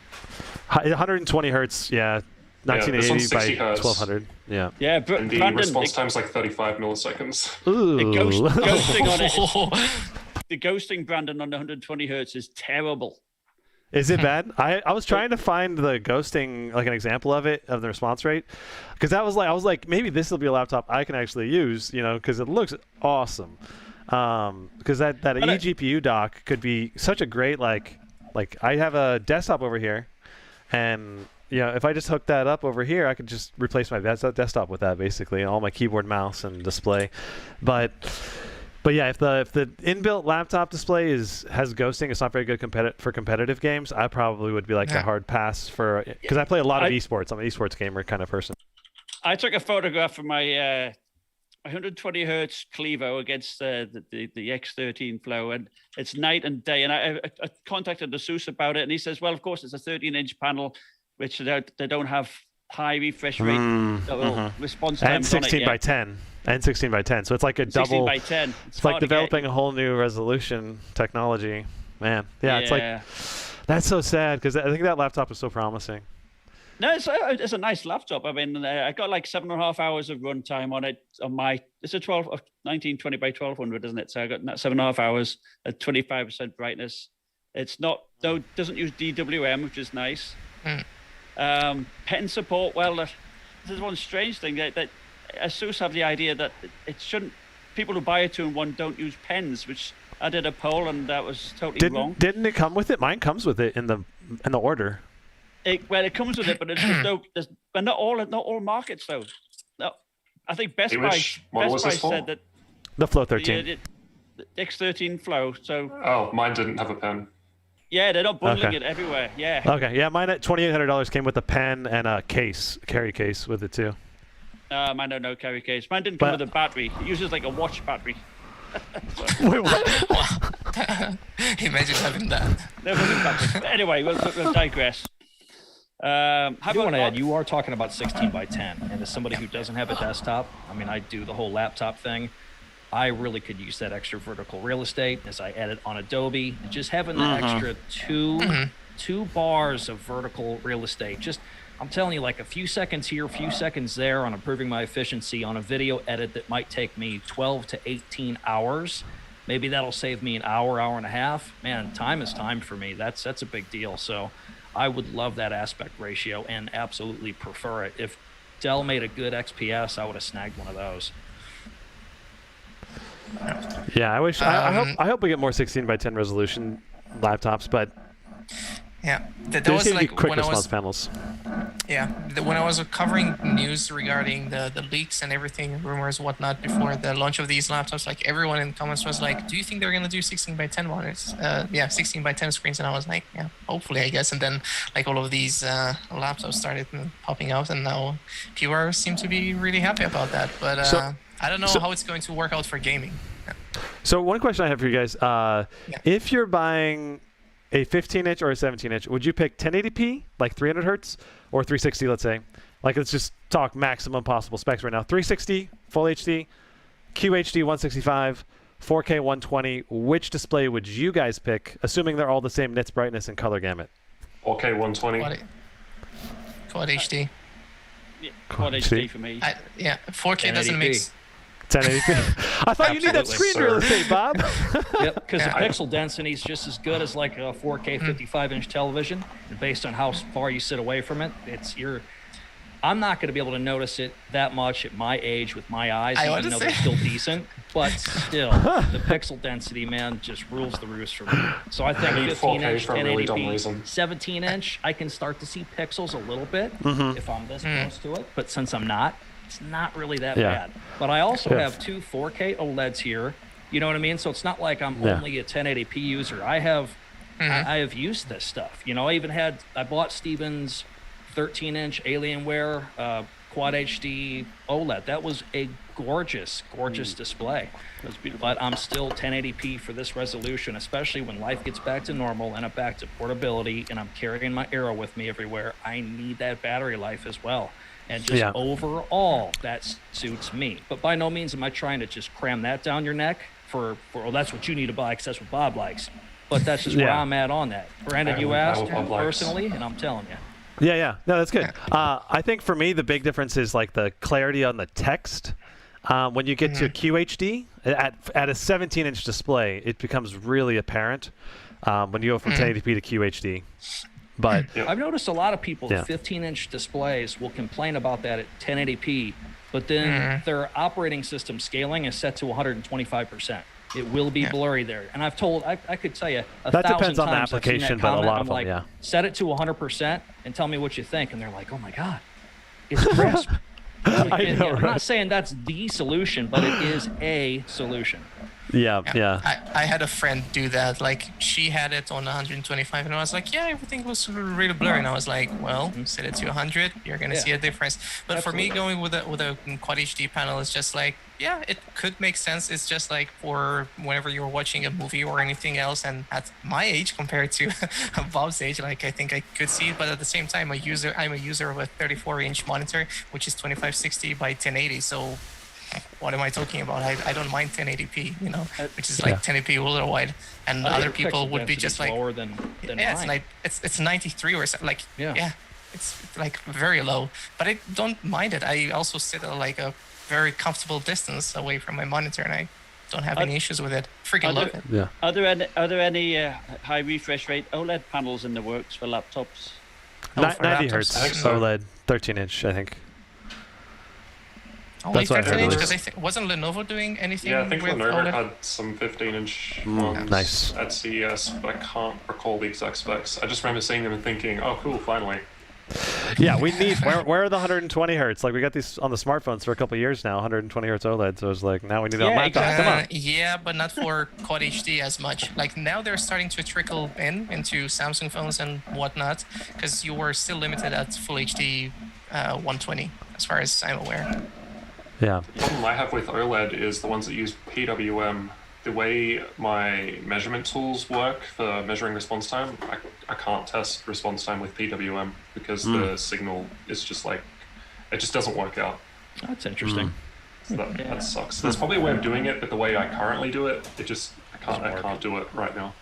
120 hertz. Yeah. this 1980 one's 60 by hertz. 1200. Yeah. Yeah, And the Brandon, response time's like 35 milliseconds. Ooh. ghosting on it. The ghosting, Brandon, on the 120 hertz is terrible. Is it bad? I was trying to find the ghosting, like an example of it, of the response rate, because I was like, maybe this will be a laptop I can actually use, you know, because it looks awesome. Because that eGPU dock could be such a great like I have a desktop over here, and you know, if I just hook that up over here, I could just replace my desktop with that basically, and all my keyboard, mouse, and display. But yeah, if the inbuilt laptop display has ghosting, it's not very good for competitive games. I probably would be like a hard pass for, because I play a lot of esports. I'm an esports gamer kind of person. I took a photograph of my 120 hertz Clevo against the X13 Flow, and it's night and day. And I contacted ASUS about it, and he says, well, of course, it's a 13-inch panel, which they don't have high refresh rate response time And 16 by 10. And 16 by 10. So it's like a 16 double. by 10. It's like developing a whole new resolution technology. Man. Yeah, it's like, that's so sad because I think that laptop is so promising. No, it's a nice laptop. I mean, I got like 7.5 hours of runtime on it. It's a 1920 by 1200, isn't it? So I got 7.5 hours at 25% brightness. Doesn't use DWM, which is nice. Pen support. Well, this is one strange thing that ASUS have the idea that it shouldn't. People who buy a 2-in-1 don't use pens, which I did a poll and that was totally wrong. Didn't it come with it? Mine comes with it in the order. It comes with it, but but not all markets though. No, I think Best Buy said that The Flow 13. the X13 Flow. So Oh, mine didn't have a pen. yeah, they're not bundling Okay. it everywhere. Yeah. Okay, yeah, mine at $2,800 came with a pen and a carry case with it too. Mine don't no carry case. Mine didn't come But- with a battery. It uses like a watch battery. Wait, what? Imagine having that. There was a battery. But anyway, we'll digress. I do want to add, you are talking about 16 by 10, and as somebody who doesn't have a desktop, I mean, I do the whole laptop thing. I really could use that extra vertical real estate as I edit on Adobe. Just having the extra two bars of vertical real estate. I'm telling you, like a few seconds here, a few seconds there on improving my efficiency on a video edit that might take me 12 to 18 hours. Maybe that'll save me an hour, hour and a half. Man, time is time for me. That's a big deal. So I would love that aspect ratio and absolutely prefer it. If Dell made a good XPS, I would have snagged one of those. Yeah, I wish. I hope we get more 16 by 10 resolution laptops, but Yeah, that there was seem to be like quick when I response was panels. when I was covering news regarding the leaks and everything, rumors, whatnot, before the launch of these laptops. Like everyone in the comments was like, "Do you think they're gonna do 16 by 10 monitors? 16 by 10 screens." And I was like, "Yeah, hopefully, I guess." And then like all of these laptops started popping out, and now people seem to be really happy about that. But I don't know how it's going to work out for gaming. So one question I have for you guys: if you're buying a 15-inch or a 17-inch, would you pick 1080p, like 300 hertz, or 360, let's say? Like, let's just talk maximum possible specs right now. 360, Full HD, QHD 165, 4K 120. Which display would you guys pick, assuming they're all the same nits, brightness, and color gamut? 4K 120. Quad HD. Yeah, Quad HD for me. 4K doesn't 1080p. make. 1080p. I thought you need that Absolutely, screen real estate, Bob. Yep, because Yeah. the pixel density is just as good as like a 4K 55-inch television. And based on how far you sit away from it, I'm not going to be able to notice it that much at my age with my eyes, even though they're still decent. But still, the pixel density, man, just rules the roost for me. So I think I need 15-inch, 4K for a really dumb 1080p, reason. 17-inch, I can start to see pixels a little bit if I'm this close to it. But since I'm not, it's not really that bad. But I also have two 4K OLEDs here. You know what I mean? So it's not like I'm only a 1080p user. I have used this stuff. You know, I bought Steven's 13-inch Alienware Quad HD OLED. That was a gorgeous display. That's beautiful. But I'm still 1080p for this resolution, especially when life gets back to normal and I'm back to portability and I'm carrying my Arrow with me everywhere. I need that battery life as well. And just overall, that suits me. But by no means am I trying to just cram that down your neck for that's what you need to buy because that's what Bob likes. But that's just where I'm at on that. Brandon, you asked personally, and I'm telling you. Yeah. No, that's good. I think for me, the big difference is like the clarity on the text. When you get to QHD, at a 17-inch display, it becomes really apparent when you go from 1080p to QHD. But I've noticed a lot of people with 15-inch displays will complain about that at 1080p, but then their operating system scaling is set to 125%. It will be blurry there. And I could tell you that depends on the application, but a lot of them, set it to 100% and tell me what you think. And they're like, oh my God, it's crisp. I'm not saying that's the solution, but it is a solution. Yeah. I had a friend do that. Like, she had it on 125, and I was like, yeah, everything was really blurry. And I was like, well, set it to 100, you're gonna see a difference. But Absolutely. for me, going with a Quad HD panel is just like, yeah, it could make sense. It's just like for whenever you're watching a movie or anything else. And at my age compared to Bob's age, like, I think I could see it. But at the same time, I'm a user of a 34-inch monitor, which is 2560 by 1080. So what am I talking about? I don't mind 1080p, you know, which is like 1080p ultra wide, and other people would be just like lower than mine. It's 93 or something. Like it's like very low, but I don't mind it. I also sit at like a very comfortable distance away from my monitor, and I don't have any issues with it. Freaking love it. Yeah. Are there any high refresh rate OLED panels in the works for laptops? 90 hertz I think so. OLED, 13-inch, I think. Only That's what I heard 15-inch, it was. because wasn't Lenovo doing anything? Yeah, I think with Lenovo OLED? had some 15-inch ones nice. at CES, but I can't recall the exact specs. I just remember seeing them and thinking, oh, cool, finally. Yeah, we need. Where are the 120 hertz? Like, we got these on the smartphones for a couple of years now, 120 hertz OLED. So it's like, now we need it on laptops. Come on. Yeah, but not for Quad HD as much. Like, now they're starting to trickle into Samsung phones and whatnot, because you were still limited at Full HD 120, as far as I'm aware. Yeah. The problem I have with OLED is the ones that use PWM. The way my measurement tools work for measuring response time, I can't test response time with PWM because the signal is just like, it just doesn't work out. That's interesting. So that sucks. There's probably a way of doing it, but the way I currently do it, I can't do it right now.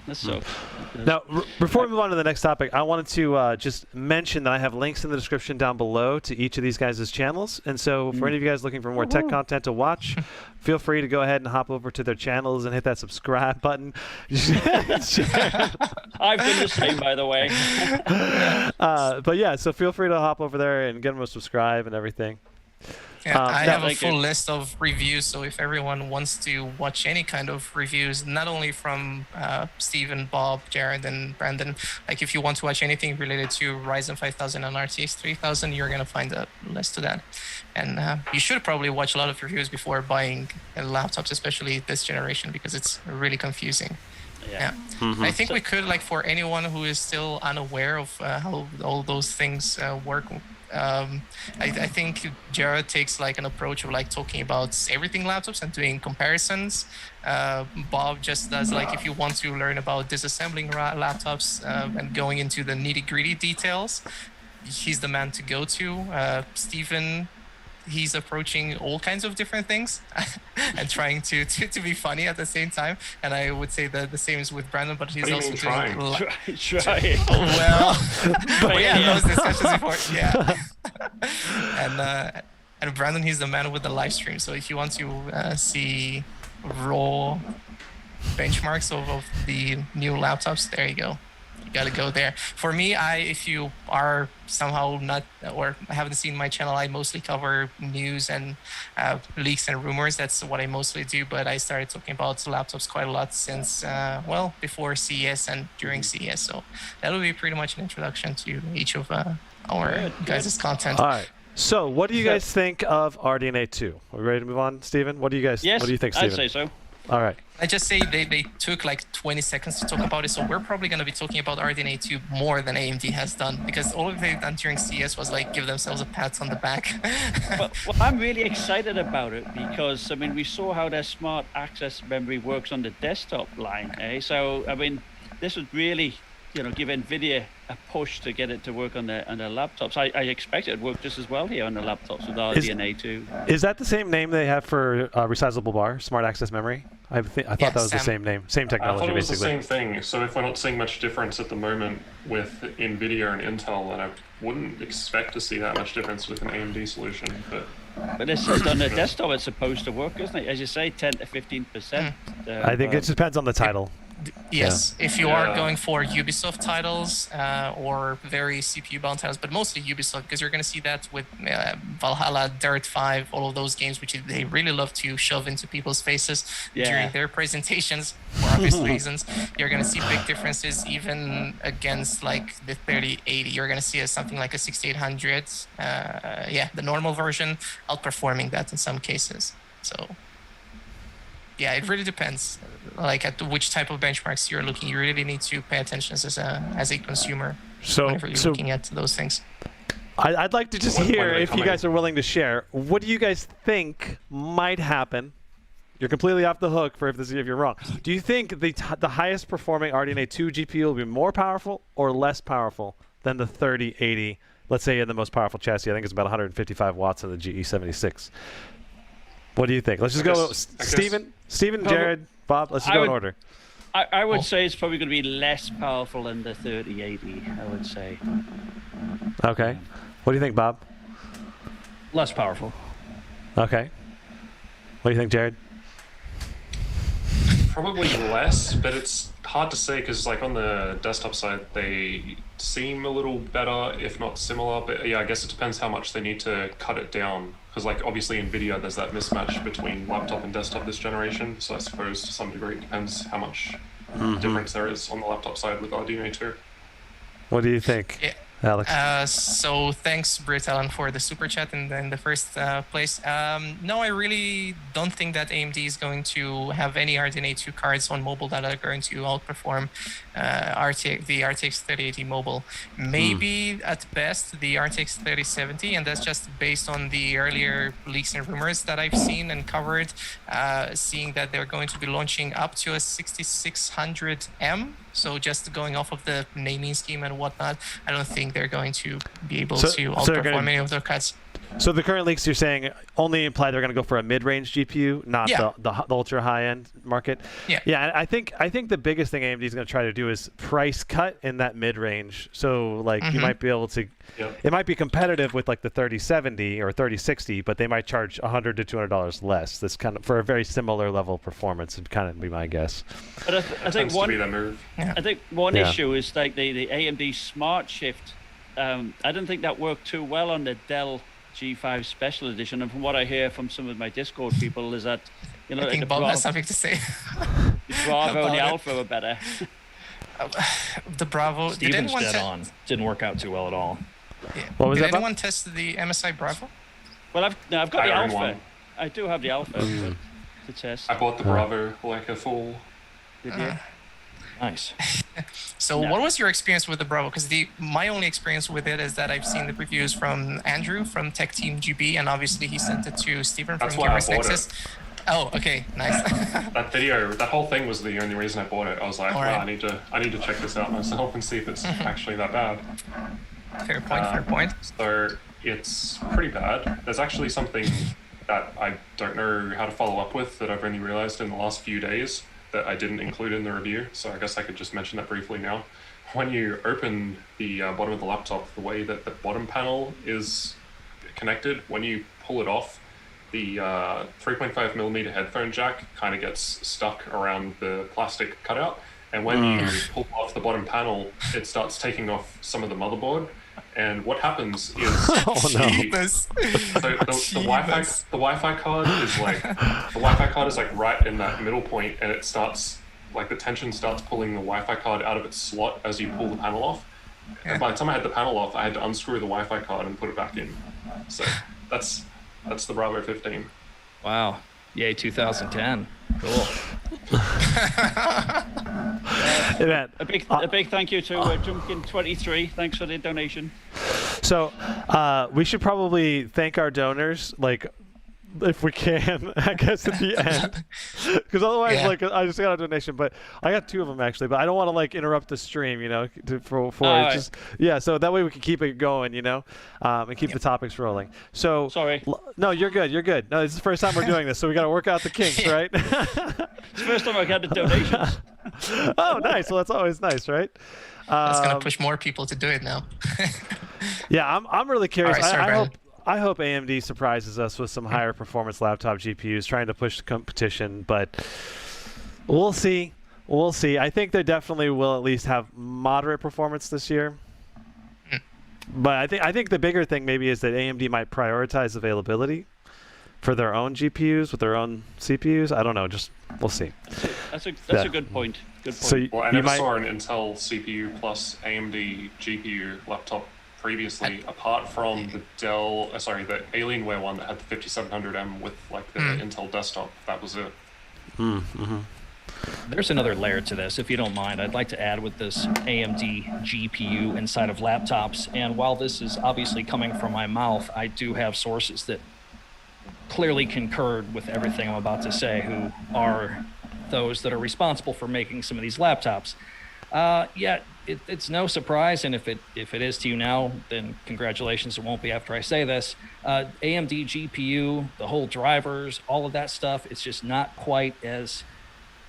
That sucks. Now, before we move on to the next topic, I wanted to just mention that I have links in the description down below to each of these guys' channels. And so for any of you guys looking for more tech content to watch, feel free to go ahead and hop over to their channels and hit that subscribe button. I've been the same, by the way. But yeah, so feel free to hop over there and get them to subscribe and everything. Yeah, I have a thank you. full list of reviews, so if everyone wants to watch any kind of reviews, not only from Steven, Bob, Jared, and Brandon, like if you want to watch anything related to Ryzen 5000 and RTX 3000, you're going to find a list to that. And you should probably watch a lot of reviews before buying laptops, especially this generation, because it's really confusing. Yeah. I think we could, like, for anyone who is still unaware of how all those things work, I think Jared takes like an approach of like talking about everything laptops and doing comparisons. Bob just does like if you want to learn about disassembling laptops and going into the nitty-gritty details, he's the man to go to. Steven, he's approaching all kinds of different things and trying to be funny at the same time. And I would say that the same is with Brandon, but he's also doing Try. well, we had those discussions before. Yeah. And Brandon, he's the man with the live stream. So if you want to see raw benchmarks of the new laptops, there you go. You got to go there. For me, if you are somehow not or haven't seen my channel, I mostly cover news and leaks and rumors. That's what I mostly do. But I started talking about laptops quite a lot since, before CES and during CES. So that'll be pretty much an introduction to each of our guys' content. All right. So what do you guys think of RDNA 2? Are we ready to move on, Steven? What do you guys? Yes, What do you think, Steven? I'd say so. All right. I just say they took like 20 seconds to talk about it, so we're probably going to be talking about RDNA 2 more than AMD has done, because all of they've done during CS was like give themselves a pat on the back. Well, I'm really excited about it because, I mean, we saw how their smart access memory works on the desktop line. So, I mean, this would really, give NVIDIA a push to get it to work on their laptops. I expect it would work just as well here on the laptops with RDNA 2. Is that the same name they have for resizable bar, smart access memory? I thought that was the same name, same technology, I thought it was basically. the same thing. So if we're not seeing much difference at the moment with NVIDIA and Intel, then I wouldn't expect to see that much difference with an AMD solution. But it's on the desktop, it's supposed to work, isn't it? As you say, 10 to 15%. I think it depends on the title. Yes, if you are going for Ubisoft titles or very CPU-bound titles, but mostly Ubisoft, because you're going to see that with Valhalla, Dirt 5, all of those games, which they really love to shove into people's faces during their presentations for obvious reasons. You're going to see big differences even against like the 3080. You're going to see something like a 6800, the normal version, outperforming that in some cases. So yeah, it really depends. Like at which type of benchmarks you're looking, you really need to pay attention as a consumer whenever you're looking at those things. I'd like to just hear if you guys are willing to share. What do you guys think might happen? You're completely off the hook for if you're wrong. Do you think the highest performing RDNA 2 GPU will be more powerful or less powerful than the 3080? Let's say in the most powerful chassis, I think it's about 155 watts in the GE76. What do you think? Let's just go Steven, Jared, Bob, let's just go in order. I would say it's probably going to be less powerful than the 3080, I would say. Okay. What do you think, Bob? Less powerful. Okay. What do you think, Jared? Probably less, but it's hard to say because like on the desktop side, they seem a little better, if not similar. But yeah, I guess it depends how much they need to cut it down. Because like obviously NVIDIA, there's that mismatch between laptop and desktop this generation. So I suppose to some degree it depends how much difference there is on the laptop side with RDNA 2. What do you think, Alex? So thanks, Brit Allen, for the super chat in the first place. No, I really don't think that AMD is going to have any RDNA 2 cards on mobile that are going to outperform the RTX 3080 mobile. Maybe at best the RTX 3070, and that's just based on the earlier leaks and rumors that I've seen and covered, seeing that they're going to be launching up to a 6600M. So just going off of the naming scheme and whatnot, I don't think they're going to be able to outperform any of their cards. So the current leaks you're saying only imply they're going to go for a mid-range GPU, not the ultra high-end market. Yeah. Yeah, and I think the biggest thing AMD is going to try to do is price cut in that mid-range. So like you might be able to, it might be competitive with like the 3070 or 3060, but they might charge $100 to $200 less. This kind of for a very similar level of performance would kind of be my guess. But I think one issue is like the AMD Smart Shift. I didn't think that worked too well on the Dell G5 Special Edition, and from what I hear from some of my Discord people is that, you know, I think Bob has something to say. The Bravo and the Alpha are better. The Bravo. Steven's dead on. Didn't work out too well at all. Yeah. What was did that anyone test the MSI Bravo? Well, I've got the Alpha. One. I do have the Alpha to test. I bought the Bravo like a full. Did you? Nice. So what was your experience with the Bravo? Because my only experience with it is that I've seen the reviews from Andrew from Tech Team GB, and obviously he sent it to Stephen from That's why I Gamers bought Nexus. Oh, okay, nice. That whole thing was the only reason I bought it. I was like, All well, right. I need to check this out myself and see if it's actually that bad. Fair point. Fair point. So it's pretty bad. There's actually something that I don't know how to follow up with that I've only realized in the last few days that I didn't include in the review. So I guess I could just mention that briefly now. When you open the bottom of the laptop, the way that the bottom panel is connected, when you pull it off, the 3.5mm headphone jack kind of gets stuck around the plastic cutout. And when you pull off the bottom panel, it starts taking off some of the motherboard. And what happens is the Wi-Fi card is like right in that middle point, and it starts like the tension starts pulling the Wi-Fi card out of its slot as you pull the panel off. And by the time I had the panel off, I had to unscrew the Wi-Fi card and put it back in. So that's the Bravo 15. Wow. Yay, 2010. Cool. A big thank you to Jumpkin23. Thanks for the donation. So we should probably thank our donors, like if we can, I guess at the end, because otherwise, like I just got a donation, but I got 2 of them actually, but I don't want to like interrupt the stream, you know, so that way we can keep it going, you know, and keep the topics rolling. So sorry. No, you're good. No, this is the first time we're doing this, so we got to work out the kinks, right? It's the first time I've had the donations. Oh, nice. Well, that's always nice, right? That's gonna push more people to do it now. Yeah, I'm really curious. All right, I hope AMD surprises us with some higher performance laptop GPUs, trying to push the competition, but we'll see. We'll see. I think they definitely will at least have moderate performance this year. But I think the bigger thing maybe is that AMD might prioritize availability for their own GPUs with their own CPUs. I don't know. Just we'll see. That's a good point. Good point. So I never saw an Intel CPU plus AMD GPU laptop previously, apart from the the Alienware one that had the 5700M with like the Intel desktop. That was it. There's another layer to this, if you don't mind. I'd like to add with this AMD GPU inside of laptops. And while this is obviously coming from my mouth, I do have sources that clearly concurred with everything I'm about to say, who are those that are responsible for making some of these laptops. It's no surprise, and if it is to you now, then congratulations. It won't be after I say this. AMD GPU, the whole drivers, all of that stuff, it's just not quite as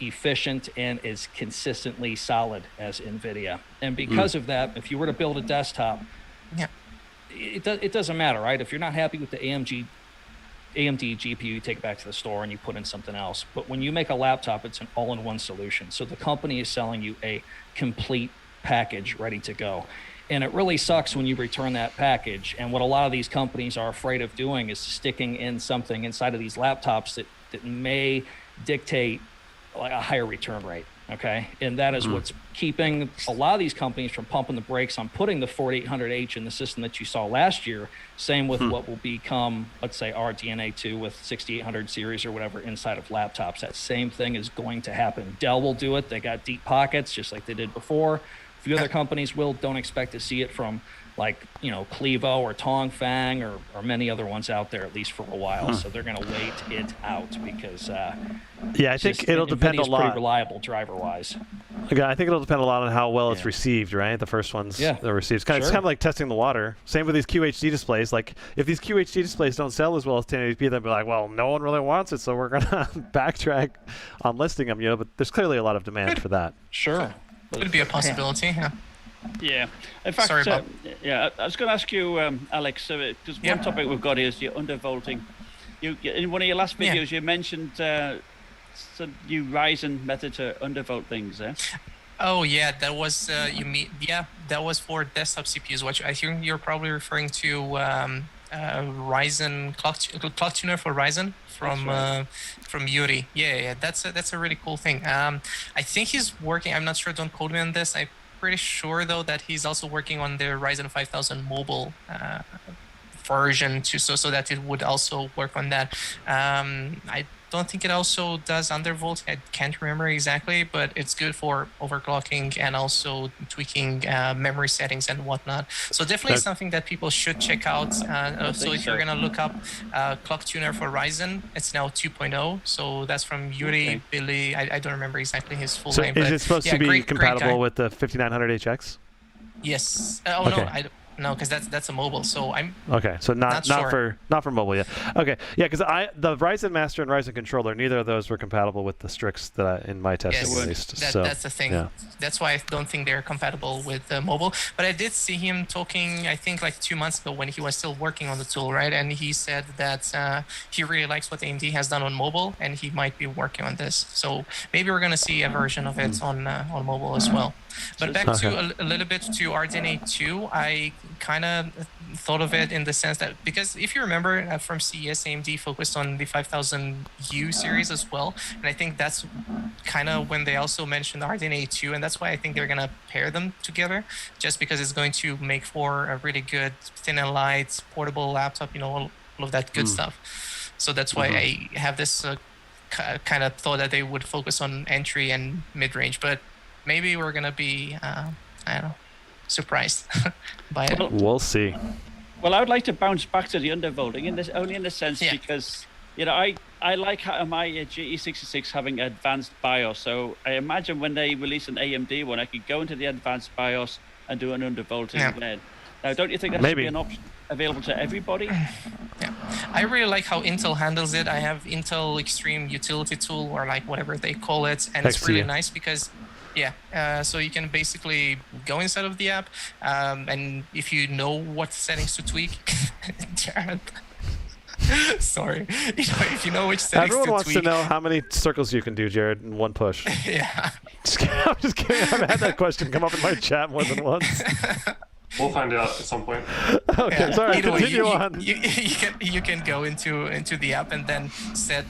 efficient and as consistently solid as NVIDIA. And because of that, if you were to build a desktop, it doesn't matter, right? If you're not happy with the AMD GPU, you take it back to the store and you put in something else. But when you make a laptop, it's an all-in-one solution. So the company is selling you a complete package ready to go. And it really sucks when you return that package. And what a lot of these companies are afraid of doing is sticking in something inside of these laptops that may dictate like a higher return rate. Okay. And that is what's keeping a lot of these companies from pumping the brakes on putting the 4800H in the system that you saw last year. Same with what will become, let's say, our DNA 2 with 6800 series or whatever inside of laptops. That same thing is going to happen. Dell will do it. They got deep pockets just like they did before. A few other companies don't expect to see it from like, you know, Clevo or Tongfang or many other ones out there, at least for a while. So they're going to wait it out because I think it'll depend a lot. Pretty reliable driver-wise. Again, I think it'll depend a lot on how well it's received, right? The first ones that are received. It's kind of like testing the water. Same with these QHD displays. Like, if these QHD displays don't sell as well as 1080p, they'll be like, well, no one really wants it, so we're going to backtrack on listing them, But there's clearly a lot of demand for that. Sure. Could be a possibility, yeah. Yeah. In fact, Sorry, Bob. I was going to ask you, Alex, because one topic we've got here is your undervolting. In one of your last videos, you mentioned some new Ryzen method to undervolt things, eh? Oh yeah, that was that was for desktop CPUs. Which I think you're probably referring to Ryzen clock tuner for Ryzen from Yuri. Yeah, that's a really cool thing. I think he's working. I'm not sure. Don't quote me on this. I'm pretty sure though that he's also working on the Ryzen 5000 mobile version too, so that it would also work on that. I don't think it also does undervolting. I can't remember exactly, but it's good for overclocking and also tweaking memory settings and whatnot. So definitely something that people should check out. So if you're gonna look up clock tuner for Ryzen, it's now 2.0. So that's from Yuri Billy. I don't remember exactly his full name. Is it supposed to be compatible with the 5900HX? Yes. No, because that's a mobile. So I'm so not sure. for mobile yet. Okay, yeah, because the Ryzen Master and Ryzen Controller, neither of those were compatible with the Strix that in my testing at least. That's the thing. Yeah. That's why I don't think they're compatible with mobile. But I did see him talking, I think like 2 months ago when he was still working on the tool, right? And he said that he really likes what AMD has done on mobile, and he might be working on this. So maybe we're gonna see a version of it on mobile as well. But back to a little bit to RDNA 2, I kind of thought of it in the sense that, because if you remember from CES, AMD focused on the 5000U series as well, and I think that's kind of when they also mentioned RDNA 2, and that's why I think they're going to pair them together, just because it's going to make for a really good thin and light portable laptop, all of that good stuff. So that's why I have this kind of thought that they would focus on entry and mid-range, but maybe we're gonna be, I don't know, surprised by it. We'll see. Well, I would like to bounce back to the undervolting only in the sense because I like my GE66 having advanced BIOS. So I imagine when they release an AMD one, I could go into the advanced BIOS and do an undervolting then. Now, don't you think that should be an option available to everybody? Yeah, I really like how Intel handles it. I have Intel Extreme Utility Tool, or like whatever they call it, and it's really nice because so you can basically go inside of the app, and if you know what settings to tweak, Jared, sorry, if you know which settings Everyone to wants tweak. to know how many circles you can do, Jared, in one push. Yeah. I'm just kidding. I've had that question come up in my chat more than once. We'll find out at some point. Okay, sorry. Continue on. You can go into the app and then set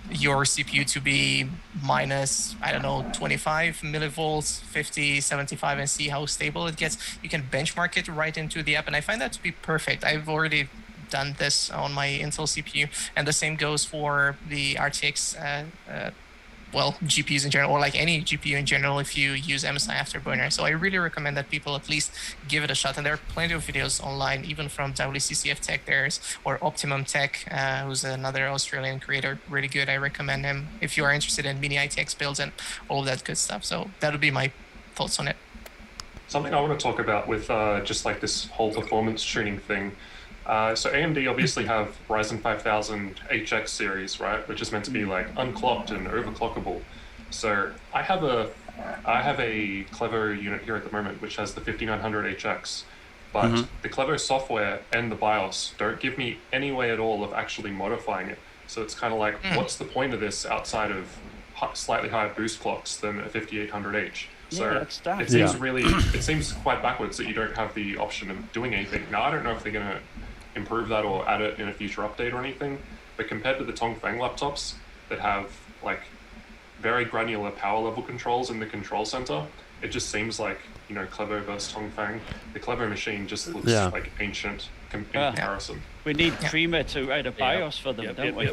your CPU to be minus, I don't know, 25 millivolts, 50, 75, and see how stable it gets. You can benchmark it right into the app, and I find that to be perfect. I've already done this on my Intel CPU, and the same goes for the RTX GPUs in general, or like any GPU in general if you use MSI Afterburner. So I really recommend that people at least give it a shot. And there are plenty of videos online, even from WCCF Tech or Optimum Tech, who's another Australian creator, really good. I recommend him if you are interested in mini ITX builds and all of that good stuff. So that would be my thoughts on it. Something I want to talk about with just like this whole performance tuning thing. So AMD obviously have Ryzen 5000 HX series, right, which is meant to be like unclocked and overclockable. So I have a Clever unit here at the moment which has the 5900 HX, but the Clever software and the BIOS don't give me any way at all of actually modifying it. So it's kind of like, what's the point of this outside of slightly higher boost clocks than a 5800H? So it seems it seems quite backwards that you don't have the option of doing anything. Now I don't know if they're going to improve that or add it in a future update or anything, but compared to the Tongfang laptops that have like very granular power level controls in the control center, it just seems like, Clever versus Tongfang. The Clever machine just looks like ancient in comparison. We need Creamer to write a BIOS for them, don't we?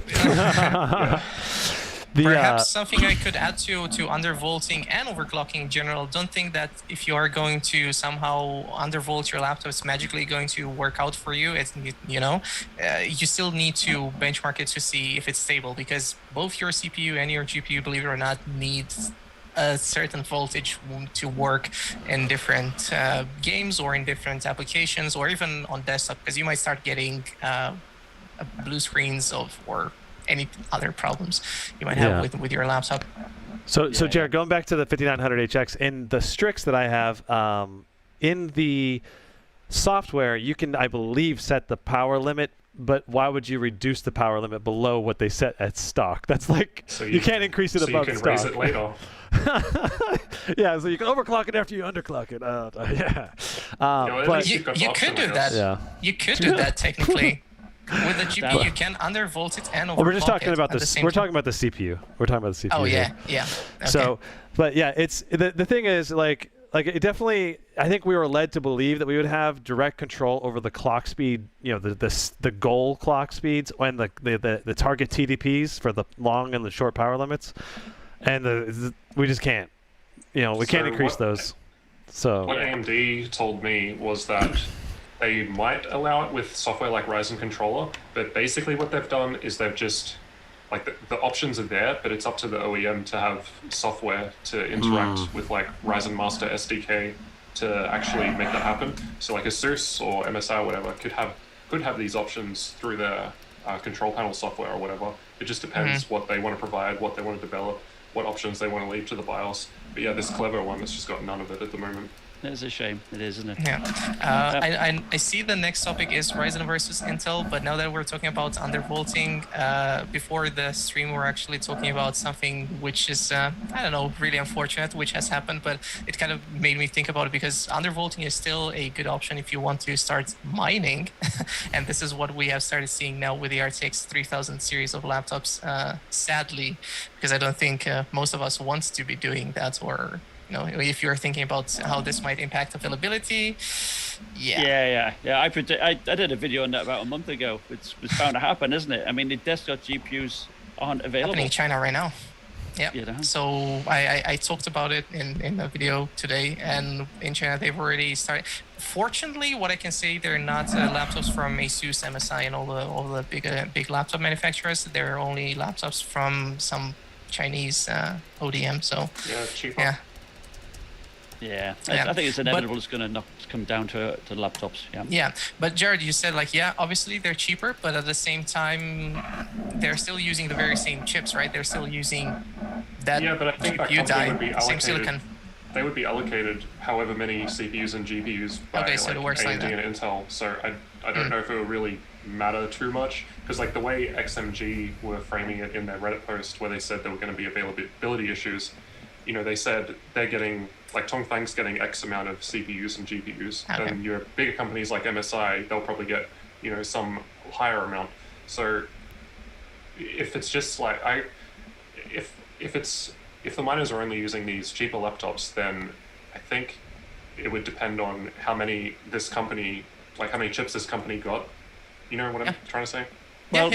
Perhaps something I could add to undervolting and overclocking in general. Don't think that if you are going to somehow undervolt your laptop, it's magically going to work out for you. It's you still need to benchmark it to see if it's stable, because both your CPU and your GPU, believe it or not, needs a certain voltage to work in different games or in different applications or even on desktop, because you might start getting blue screens or any other problems you might have with your laptop. So Jared, going back to the 5900HX, in the Strix that I have, in the software, you can, I believe, set the power limit, but why would you reduce the power limit below what they set at stock? That's like, so you can't increase it above stock. So you can raise it later. Yeah, so you can overclock it after you underclock it. But you could do that. Yeah. You could do that technically. With the GPU, you can undervolt it and overclock we're just talking about this. We're talking about the CPU. We're talking about the CPU. Oh yeah, yeah. Okay. So, but yeah, it's the thing is like it definitely. I think we were led to believe that we would have direct control over the clock speed. You know, the goal clock speeds and the target TDPs for the long and the short power limits, and we just can't. You know, we can't increase those. So what AMD told me was that they might allow it with software like Ryzen Controller, but basically what they've done is they've just, like the options are there, but it's up to the OEM to have software to interact with like Ryzen Master SDK to actually make that happen. So like ASUS or MSI or whatever could have these options through their control panel software or whatever. It just depends what they want to provide, what they want to develop, what options they want to leave to the BIOS. But yeah, this clever one has just got none of it at the moment. It's a shame. It is, isn't it? Yeah. I see the next topic is Ryzen versus Intel, but now that we're talking about undervolting, before the stream we're actually talking about something which is, I don't know, really unfortunate, which has happened, but it kind of made me think about it because undervolting is still a good option if you want to start mining. And this is what we have started seeing now with the RTX 3000 series of laptops, sadly, because I don't think most of us want to be doing that, or you know, if you're thinking about how this might impact availability, yeah. I did a video on that about a month ago. It's bound to happen, isn't it? I mean, the desktop GPUs aren't available. Happening in China right now. Yeah. You know? So I talked about it in a video today, and in China they've already started. Fortunately, what I can say, they're not laptops from ASUS, MSI, and all the big laptop manufacturers. They're only laptops from some Chinese ODM. So yeah, cheaper. Yeah. Yeah, I think it's inevitable. It's going to come down to laptops. Yeah, but Jared, you said like, yeah, obviously they're cheaper, but at the same time, they're still using the very same chips, right? They're still using that but I think GPU die, same silicon. They would be allocated however many CPUs and GPUs by so it works AMD like and Intel. So I don't know if it would really matter too much, because like the way XMG were framing it in their Reddit post, where they said there were going to be availability issues. You know, they said they're getting, like Tongfang's getting X amount of CPUs and GPUs. Okay. Then your bigger companies like MSI, they'll probably get, you know, some higher amount. So if it's just like, if the miners are only using these cheaper laptops, then I think it would depend on how many chips this company got. You know what I'm trying to say? Well,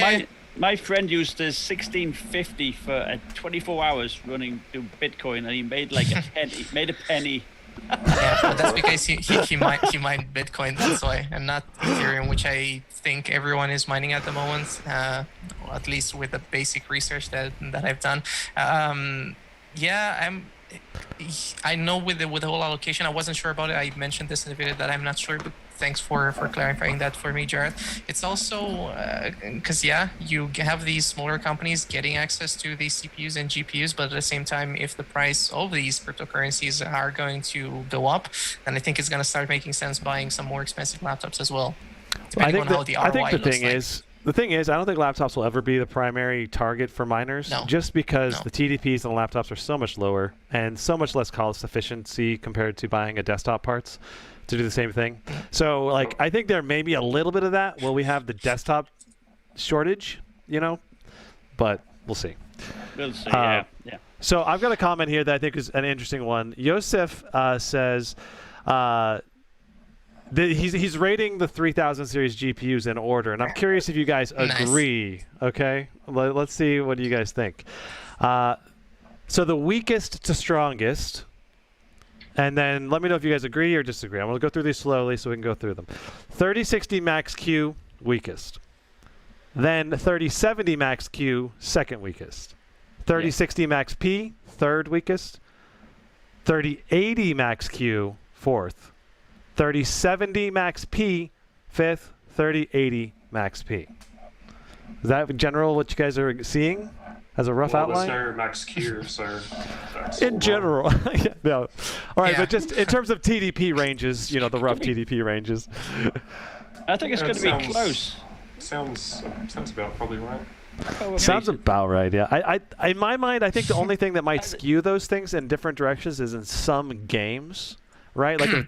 my friend used his 1650 for 24 hours running through Bitcoin, and he made like a penny. He made a penny. Yeah, but that's because he mined Bitcoin. That's why, and not Ethereum, which I think everyone is mining at the moment. At least with the basic research that I've done. I know with the whole allocation, I wasn't sure about it. I mentioned this in the video that I'm not sure, but thanks for clarifying that for me, Jared. It's also because you have these smaller companies getting access to these CPUs and GPUs, but at the same time, if the price of these cryptocurrencies are going to go up, then I think it's going to start making sense buying some more expensive laptops as well. Depending on how the ROI I think the thing is, I don't think laptops will ever be the primary target for miners, just because the TDPs on the laptops are so much lower and so much less cost efficiency compared to buying a desktop parts to do the same thing. So, like, I think there may be a little bit of that where we have the desktop shortage, you know, but we'll see. We'll see, yeah. So I've got a comment here that I think is an interesting one. Yosef says he's rating the 3000 series GPUs in order, and I'm curious if you guys agree. Nice. Okay, let's see what you guys think. So the weakest to strongest, and then let me know if you guys agree or disagree. I'm going to go through these slowly so we can go through them. 3060 Max Q, weakest. Then 3070 Max Q, second weakest. 3060 Max P, third weakest. 3080 Max Q 4th, 3070 Max P 5th, 3080 Max P. Is that in general what you guys are seeing as a rough Well, outline? there's no max Q, so that's In all general. Yeah, no. All right, Yeah. but just in terms of TDP ranges, you know, the rough TDP ranges. I think it's Yeah, going to be sounds- close. Sounds about probably right. Probably. Sounds about right, yeah. I in my mind, I think the only thing that might skew those things in different directions is in some games, right? Like if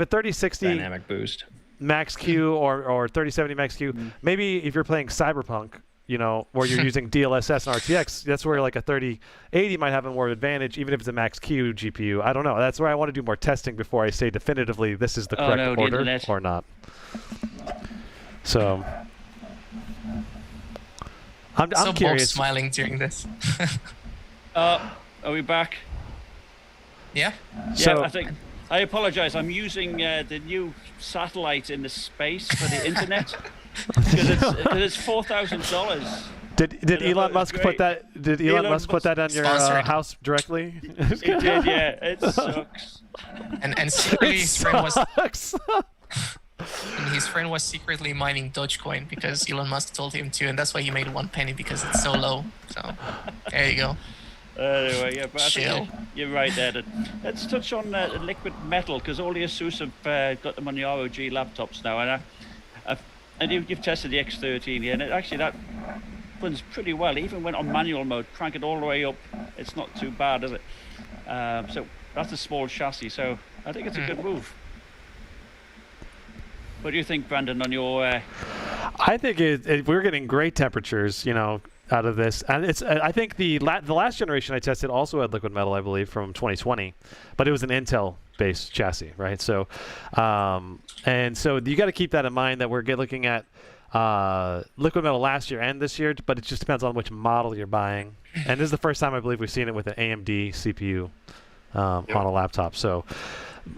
a 3060 Dynamic boost. Max Q or 3070 Max Q, maybe if you're playing Cyberpunk, you know, where you're using DLSS and RTX, that's where like a 3080 might have a more advantage, even if it's a Max Q GPU. I don't know. That's where I want to do more testing before I say definitively this is the correct no, the order internet. or not. So I'm So Bob's curious. smiling during this. Are we back? Yeah. So- Yeah, I think. I apologize. I'm using the new satellite in the space for the internet because it's $4,000. Did Yeah, Elon that's Musk great. put that? Did Elon Elon Musk put that on your Sponsored. house directly? It did, yeah. It sucks. And secretly Sucks. his friend was secretly mining Dogecoin because Elon Musk told him to, and that's why he made 1 penny because it's so low. So there you go. Anyway, yeah, but I Chill. think you're right there. Let's touch on liquid metal because all the Asus have got them on the ROG laptops now, and you've tested the X13 here, and that runs pretty well. It even went on manual mode, crank it all the way up. It's not too bad, is it? So that's a small chassis, so I think it's a good move. What do you think, Brandon, on your... I think we're getting great temperatures, you know, out of this, and it's. I think the last generation I tested also had liquid metal, I believe, from 2020, but it was an Intel-based chassis, right? So, and so you got to keep that in mind that we're looking at liquid metal last year and this year, but it just depends on which model you're buying. And this is the first time I believe we've seen it with an AMD CPU on a laptop. So.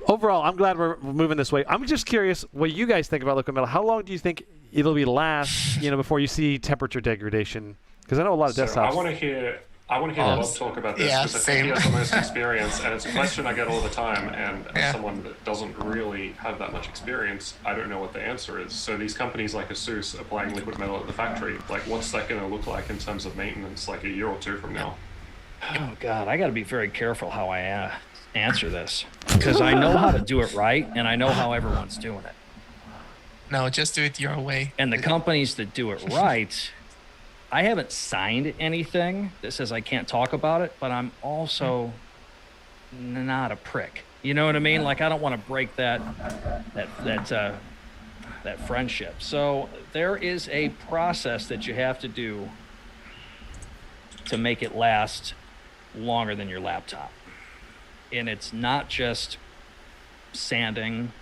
Overall, I'm glad we're moving this way. I'm just curious what you guys think about liquid metal. How long do you think it'll be last, you know, before you see temperature degradation? Because I know a lot of So desktops. I want to hear Bob talk about this yeah, because I think he same. has the most experience, and it's a question I get all the time. And as Yeah. someone that doesn't really have that much experience, I don't know what the answer is. So these companies like Asus applying liquid metal at the factory. Like, what's that going to look like in terms of maintenance, like a year or two from now? Oh God, I got to be very careful how I answer this because I know how to do it right and I know how everyone's doing it. No, just do it your way. And the companies that do it right, I haven't signed anything that says I can't talk about it, but I'm also not a prick. You know what I mean? Like I don't want to break that friendship. So there is a process that you have to do to make it last longer than your laptop. And it's not just sanding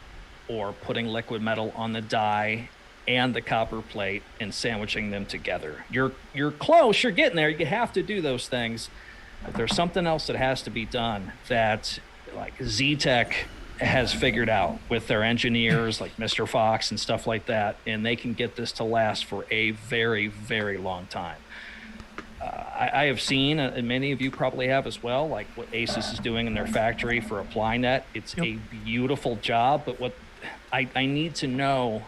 or putting liquid metal on the die and the copper plate and sandwiching them together. You're close, you're getting there. You have to do those things. But there's something else that has to be done that like ZTech has figured out with their engineers like Mr. Fox and stuff like that, and they can get this to last for a very, very long time. I have seen, and many of you probably have as well, like what Asus is doing in their factory for ApplyNet. It's a beautiful job, but what I need to know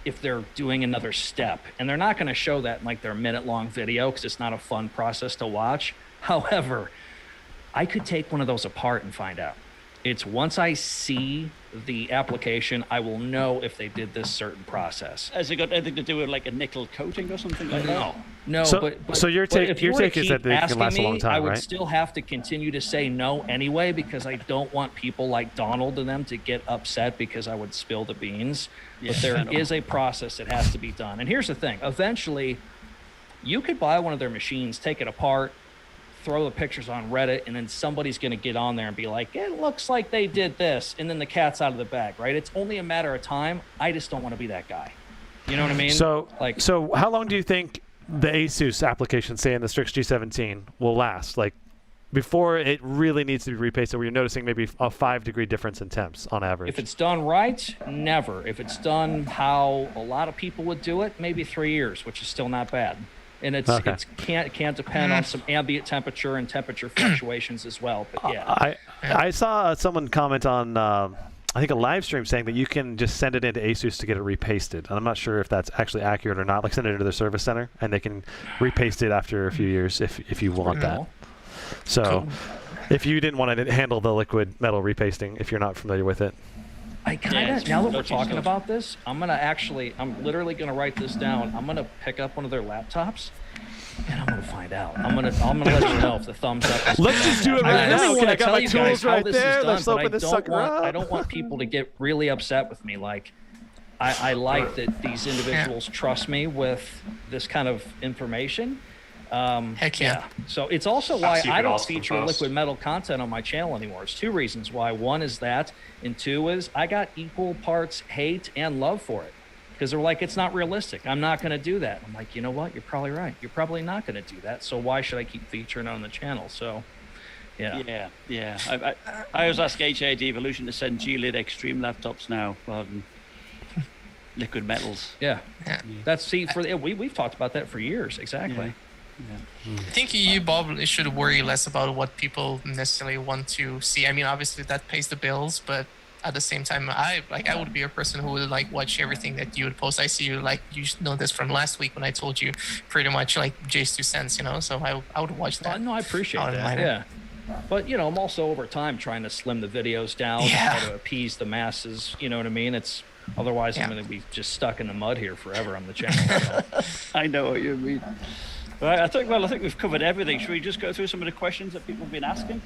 if they're doing another step. And they're not going to show that in like their minute-long video because it's not a fun process to watch. However, I could take one of those apart and find out. It's once I see the application, I will know if they did this certain process. Has it got anything to do with like a nickel coating or something like that? No, So- but so your but take- if your you were to take is keep that they can asking last a long me, time, I would right? still have to continue to say no anyway because I don't want people like Donald and them to get upset because I would spill the beans. Yeah, But there I know. is a process that has to be done. And here's the thing: eventually, you could buy one of their machines, take it apart, throw the pictures on Reddit, and then somebody's going to get on there and be like, it looks like they did this, and then the cat's out of the bag, right? It's only a matter of time. I just don't want to be that guy. You know what I mean? So like, so how long do you think the Asus application, say in the Strix G17, will last? Like before it really needs to be repasted, where you're noticing maybe a 5-degree difference in temps on average? if it's done right, never. If it's done how a lot of people would do it, maybe 3 years, which is still not bad. and it can't depend on some ambient temperature and temperature fluctuations as well. But yeah, I saw someone comment on I think a live stream saying that you can just send it into ASUS to get it repasted. And I'm not sure if that's actually accurate or not. Like send it into their service center and they can repaste it after a few years if you want that. So Cool. if you didn't want to handle the liquid metal repasting, if you're not familiar with it. I kind of, now that we're talking about this, I'm literally gonna write this down. I'm gonna pick up one of their laptops, and I'm gonna find out. I'm gonna let you know if the thumbs up. Let's just do it right now. Okay, I got my tools right there. Let's open this sucker up. I don't want people to get really upset with me. Like, I like that these individuals trust me with this kind of information. Heck yeah. So it's also why I don't feature first. liquid metal content on my channel anymore. It's 2 reasons why. 1 is that, and 2 is I got equal parts hate and love for it. Because they're like, it's not realistic. I'm not going to do that. I'm like, you know what? You're probably right. You're probably not going to do that. So why should I keep featuring it on the channel? So, yeah. Yeah. I always ask HAD Evolution to send G-Lid Extreme laptops now rather than liquid metals. Yeah. That's, we've talked about that for years. Exactly. Yeah. I think you, Bob, should worry less about what people necessarily want to see. I mean, obviously that pays the bills, but at the same time, I would be a person who would like watch everything that you would post. I see you know this from last week when I told you pretty much like Jay's 2 cents, so I would watch that. No, I appreciate that. Yeah. But I'm also over time trying to slim the videos down, try to appease the masses. You know what I mean? It's otherwise I'm going to be just stuck in the mud here forever on the channel. I know what you mean. Right, I think we've covered everything. Should we just go through some of the questions that people have been asking?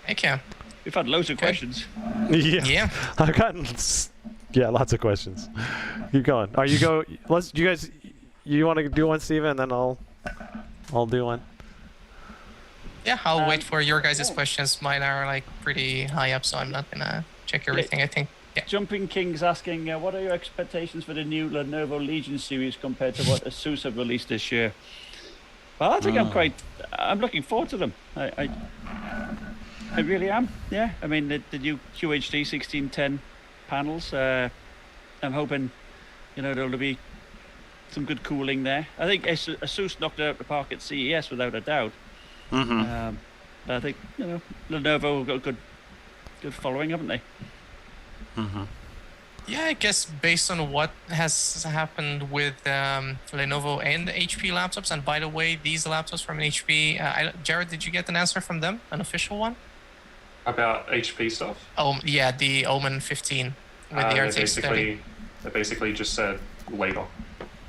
Heck yeah. We've had loads of questions. Yeah. I've gotten lots of questions. Keep going. You want to do one, Steven, and then I'll do one. Yeah, I'll wait for your guys' questions. Mine are like pretty high up, so I'm not gonna check everything. I think. Yeah. Jumping King's asking, what are your expectations for the new Lenovo Legion series compared to what ASUS have released this year? Well, I think I'm looking forward to them. I really am. Yeah. I mean, the new QHD 1610 panels. I'm hoping, there'll be some good cooling there. I think ASUS knocked it out of the park at CES without a doubt. Mm-hmm. But I think Lenovo have got a good following, haven't they? Mm-hmm. Yeah, I guess based on what has happened with Lenovo and the HP laptops, and by the way, these laptops from HP, Jared, did you get an answer from them, an official one? About HP stuff? Oh, yeah, the Omen 15 with the RTX 30. They basically just said later.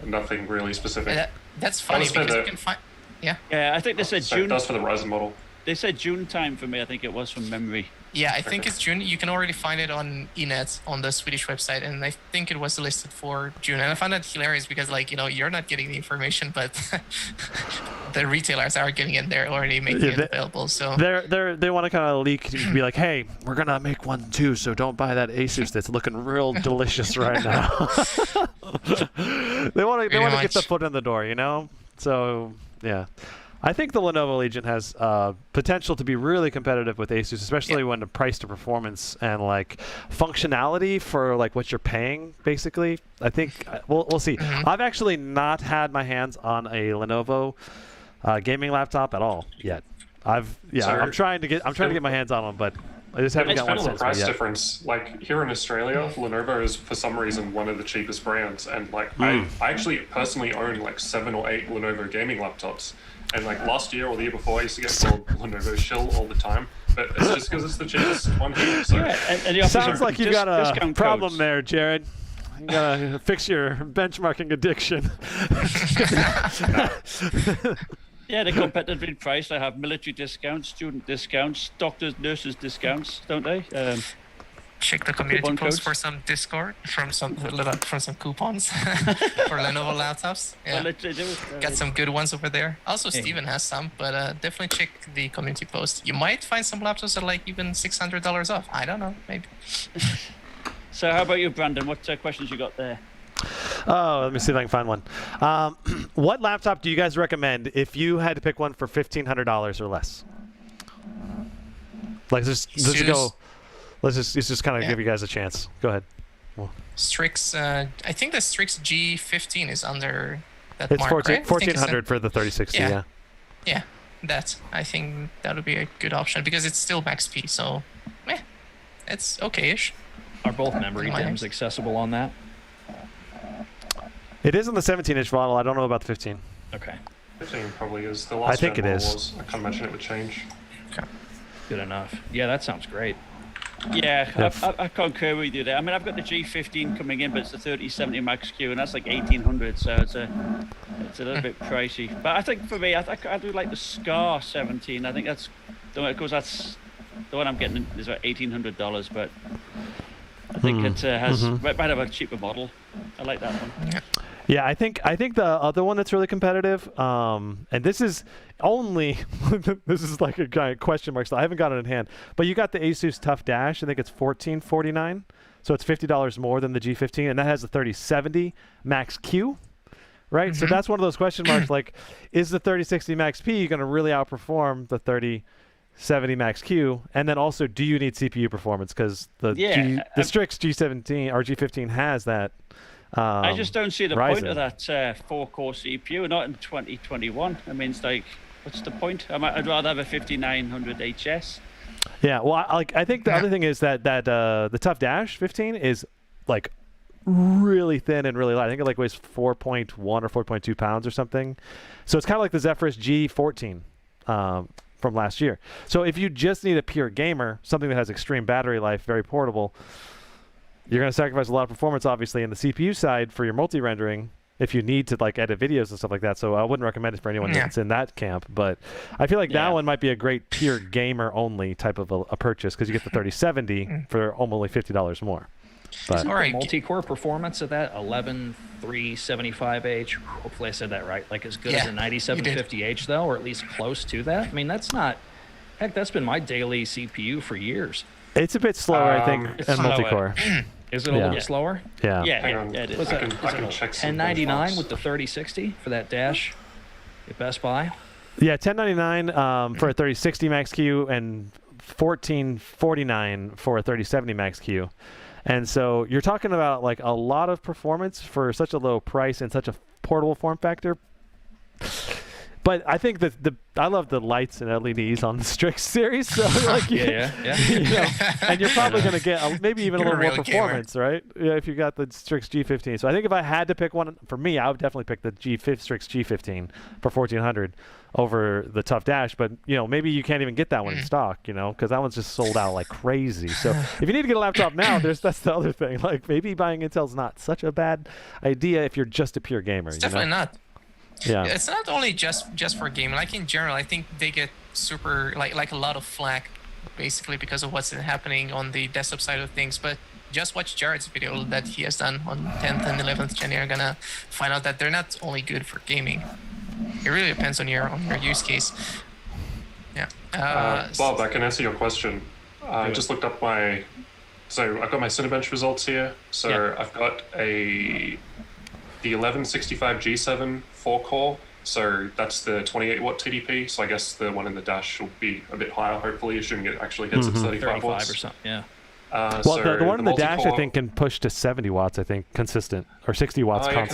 Nothing really specific. That's funny because you can find... Yeah. Yeah, I think they said June. That's for the Ryzen model. They said June time for me, I think it was from memory. Yeah, I think it's June. You can already find it on eNet on the Swedish website, and I think it was listed for June. And I found that hilarious because, you're not getting the information, but the retailers are getting it. They're already making it available. So they want to kind of leak to be like, hey, we're gonna make one too, so don't buy that Asus that's looking real delicious right now. they want to get the foot in the door, So yeah. I think the Lenovo Legion has potential to be really competitive with Asus, especially when the price to performance and functionality for what you're paying. Basically, I think we'll see. Mm-hmm. I've actually not had my hands on a Lenovo gaming laptop at all yet. I'm trying to get my hands on one, but I just haven't got one It's since price yet. difference. Here in Australia, Lenovo is for some reason one of the cheapest brands, and I actually personally own 7 or 8 Lenovo gaming laptops. And last year or the year before, I used to get called Lenovo shill all the time. But it's just because it's the cheapest one here. So. Yeah, and the Sounds like you've got a problem codes. there, Jared. You gotta fix your benchmarking addiction. Yeah, they're competitively priced. They have military discounts, student discounts, doctors, nurses discounts, don't they? Check the community Coupon post codes? for some Discord from some coupons for Lenovo laptops. Yeah. Well, they do. Got some good ones over there. Also, Steven has some, but definitely check the community post. You might find some laptops at even $600 off. I don't know, maybe. So how about you, Brandon? What questions you got there? Oh, let me see if I can find one. What laptop do you guys recommend if you had to pick one for $1,500 or less? Let's just kind of give you guys a chance. Go ahead. Strix, I think the Strix G15 is under that It's mark, 14, right? I think it's 1400 for the 3060. Yeah. Yeah. Yeah, I think that would be a good option because it's still max P, so it's okay-ish. Are both memory My DIMMs accessible on that? It is on the 17-inch model. I don't know about the 15. Okay, 15 probably is. The last think gen it model is. was. I can't imagine it would change. good enough. Yeah, that sounds great. Yeah, Yes. I concur with you there. I mean, I've got the G15 coming in, but it's a 3070 Max Q, and that's like 1800, so it's a little bit pricey. But I think for me, I do like the Scar 17. I think that's the one, of course, that's the one I'm getting is about $1,800, but I think it might have a cheaper model. I like that one. Yeah. Yeah, I think the other one that's really competitive, and this is only this is like a giant question mark. So I haven't got it in hand, but you got the Asus Tough Dash. I think it's $1449, so it's $50 more than the G15, and that has the 3070 Max Q, right? So that's one of those question marks. Like, is the 3060 Max P going to really outperform the 3070 Max Q? And then also, do you need CPU performance? Because the Strix G17 or G15 has that. I just don't see the Ryzen. point of that 4-core CPU, not in 2021. I mean, it's like, what's the point? I'd rather have a 5900 HS. Yeah, well, I think the other thing is that the Tough Dash 15 is like really thin and really light. I think it like weighs 4.1 or 4.2 pounds or something. So it's kind of like the Zephyrus G14 from last year. So if you just need a pure gamer, something that has extreme battery life, very portable, you're going to sacrifice a lot of performance, obviously, in the CPU side for your multi-rendering if you need to like edit videos and stuff like that. So I wouldn't recommend it for anyone that's in that camp. But I feel like that one might be a great pure gamer-only type of a purchase because you get the 3070 for only $50 more. But All right. Multi-core performance of that 11375H. Hopefully I said that right. Like as good as a 9750H though, or at least close to that. I mean, that's not. Heck, that's been my daily CPU for years. it's a bit slower, I think, it's and slower. multi-core. Is it a little bit slower? Yeah. Hang on. it is. Was I it- can check some 1099 benchmarks. with the 3060 for that dash at Best Buy. Yeah, $1099 for a 3060 Max Q and $1449 for a 3070 Max Q. And so you're talking about like a lot of performance for such a low price and such a portable form factor. But I think that I love the lights and LEDs on the Strix series. So like, you know, and you're probably going to get maybe even a You're little a more real gamer. performance, right? Yeah, if you got the Strix G15. So I think if I had to pick one for me, I would definitely pick the Strix G15 for $1,400 over the Tough Dash. But you know, maybe you can't even get that one in stock, you know, because that one's just sold out like crazy. So if you need to get a laptop now, that's the other thing. Like maybe buying Intel's not such a bad idea if you're just a pure gamer. It's definitely not. Yeah. It's not only just for gaming. Like in general, I think they get super like a lot of flack, basically because of what's happening on the desktop side of things. But just watch Jared's video that he has done on 10th and 11th gen. You're gonna find out that they're not only good for gaming. It really depends on your use case. Yeah. Bob, I can answer your question. I just looked up so I've got my Cinebench results here. So I've got the 1165 G7 4-core. So that's the 28 watt TDP. So I guess the one in the Dash will be a bit higher, hopefully, assuming it actually hits its 35 35 watts. or something. Yeah. Well, So the one in the Dash, I multi-core- think, can push to 70 watts, I think, consistent, or 60 watts it constant.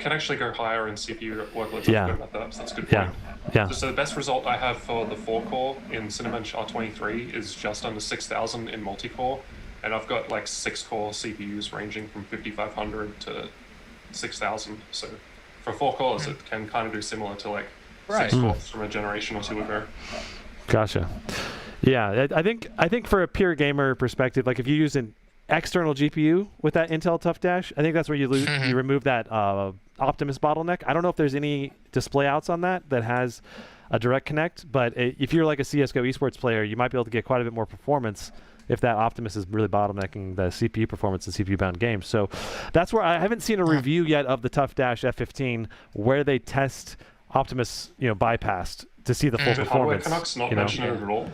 can actually go higher in CPU workloads. Yeah. I forgot about that, so that's a good Yeah. point. Yeah. So the best result I have for the 4-core in Cinebench R23 is just under 6,000 in multi-core, and I've got like 6-core CPUs ranging from 5,500 to 6,000. So for 4 cores, it can kind of do similar to like 6 cores from a generation or two ago. Gotcha. Yeah, I think for a pure gamer perspective, like if you use an external GPU with that Intel Tough Dash, I think that's where you you remove that Optimus bottleneck. I don't know if there's any display outs on that has a direct connect, but if you're like a CS:GO esports player, you might be able to get quite a bit more performance if that Optimus is really bottlenecking the CPU performance in CPU-bound games. So that's where I haven't seen a review yet of the Tough Dash F15 where they test Optimus, bypassed to see the full Did Hardware performance. Canucks not you know? mention it at all?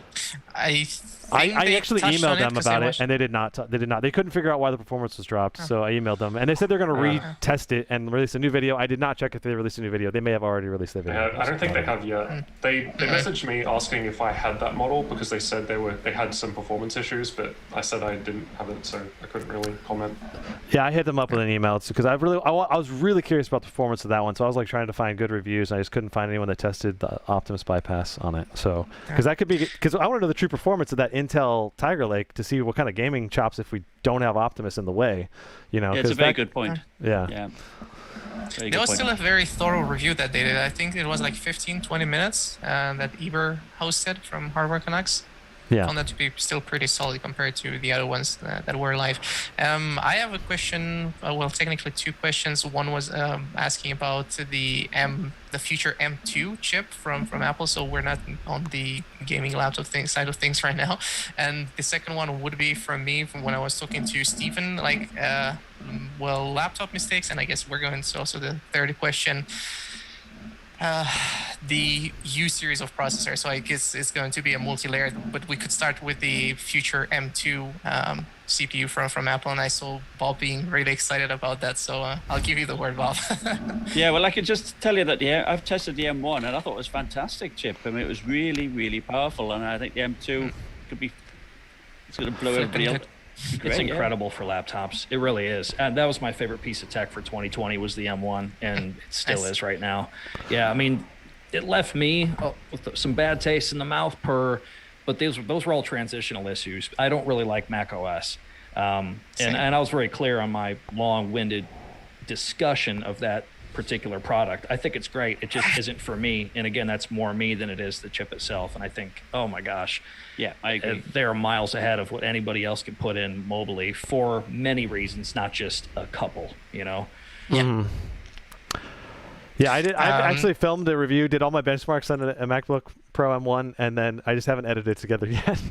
I actually emailed them about it, and they did not. They couldn't figure out why the performance was dropped. So I emailed them, and they said they're going to retest it and release a new video. I did not check if they released a new video. They may have already released their video. I don't think they have yet. They messaged me asking if I had that model because they said they had some performance issues, but I said I didn't have it, so I couldn't really comment. Yeah, I hit them up with an email because I was really curious about the performance of that one. So I was like trying to find good reviews, and I just couldn't find anyone that tested the Optimus bypass on it. So because that could be because I want to know the true performance of that Intel Tiger Lake to see what kind of gaming chops if we don't have Optimus in the way, you know. Yeah, it's a very good point. Yeah. There was still a very thorough review that they did. I think it was like 15-20 minutes that Eber hosted from Hardware Canucks. Yeah. I found that to be still pretty solid compared to the other ones that were live. I have a question, well, technically two questions. One was asking about the future M2 chip from Apple, so we're not on the gaming laptop side of things right now. And the second one would be from me, from when I was talking to Stephen, like, laptop mistakes, and I guess we're going to also the third question. The U series of processors, so I guess it's going to be a multi-layered, but we could start with the future M2 CPU from Apple, and I saw Bob being really excited about that, so I'll give you the word, Bob. Yeah, well, I could just tell you that I've tested the M1 and I thought it was a fantastic chip. I mean, it was really, really powerful, and I think the M2 it's going to blow everybody up. It's incredible for laptops. It really is. And that was my favorite piece of tech for 2020 was the M1, and it still is right now. Yeah, I mean, it left me with some bad taste in the mouth but those were all transitional issues. I don't really like Mac OS. And I was very clear on my long-winded discussion of that particular product. I think it's great. It just isn't for me. And again, that's more me than it is the chip itself. And I think, oh my gosh, yeah, I agree. They're miles ahead of what anybody else can put in mobily for many reasons, not just a couple, you know? Yeah. Mm-hmm. Yeah, I did. I actually filmed a review, did all my benchmarks on a MacBook Pro M1, and then I just haven't edited it together yet.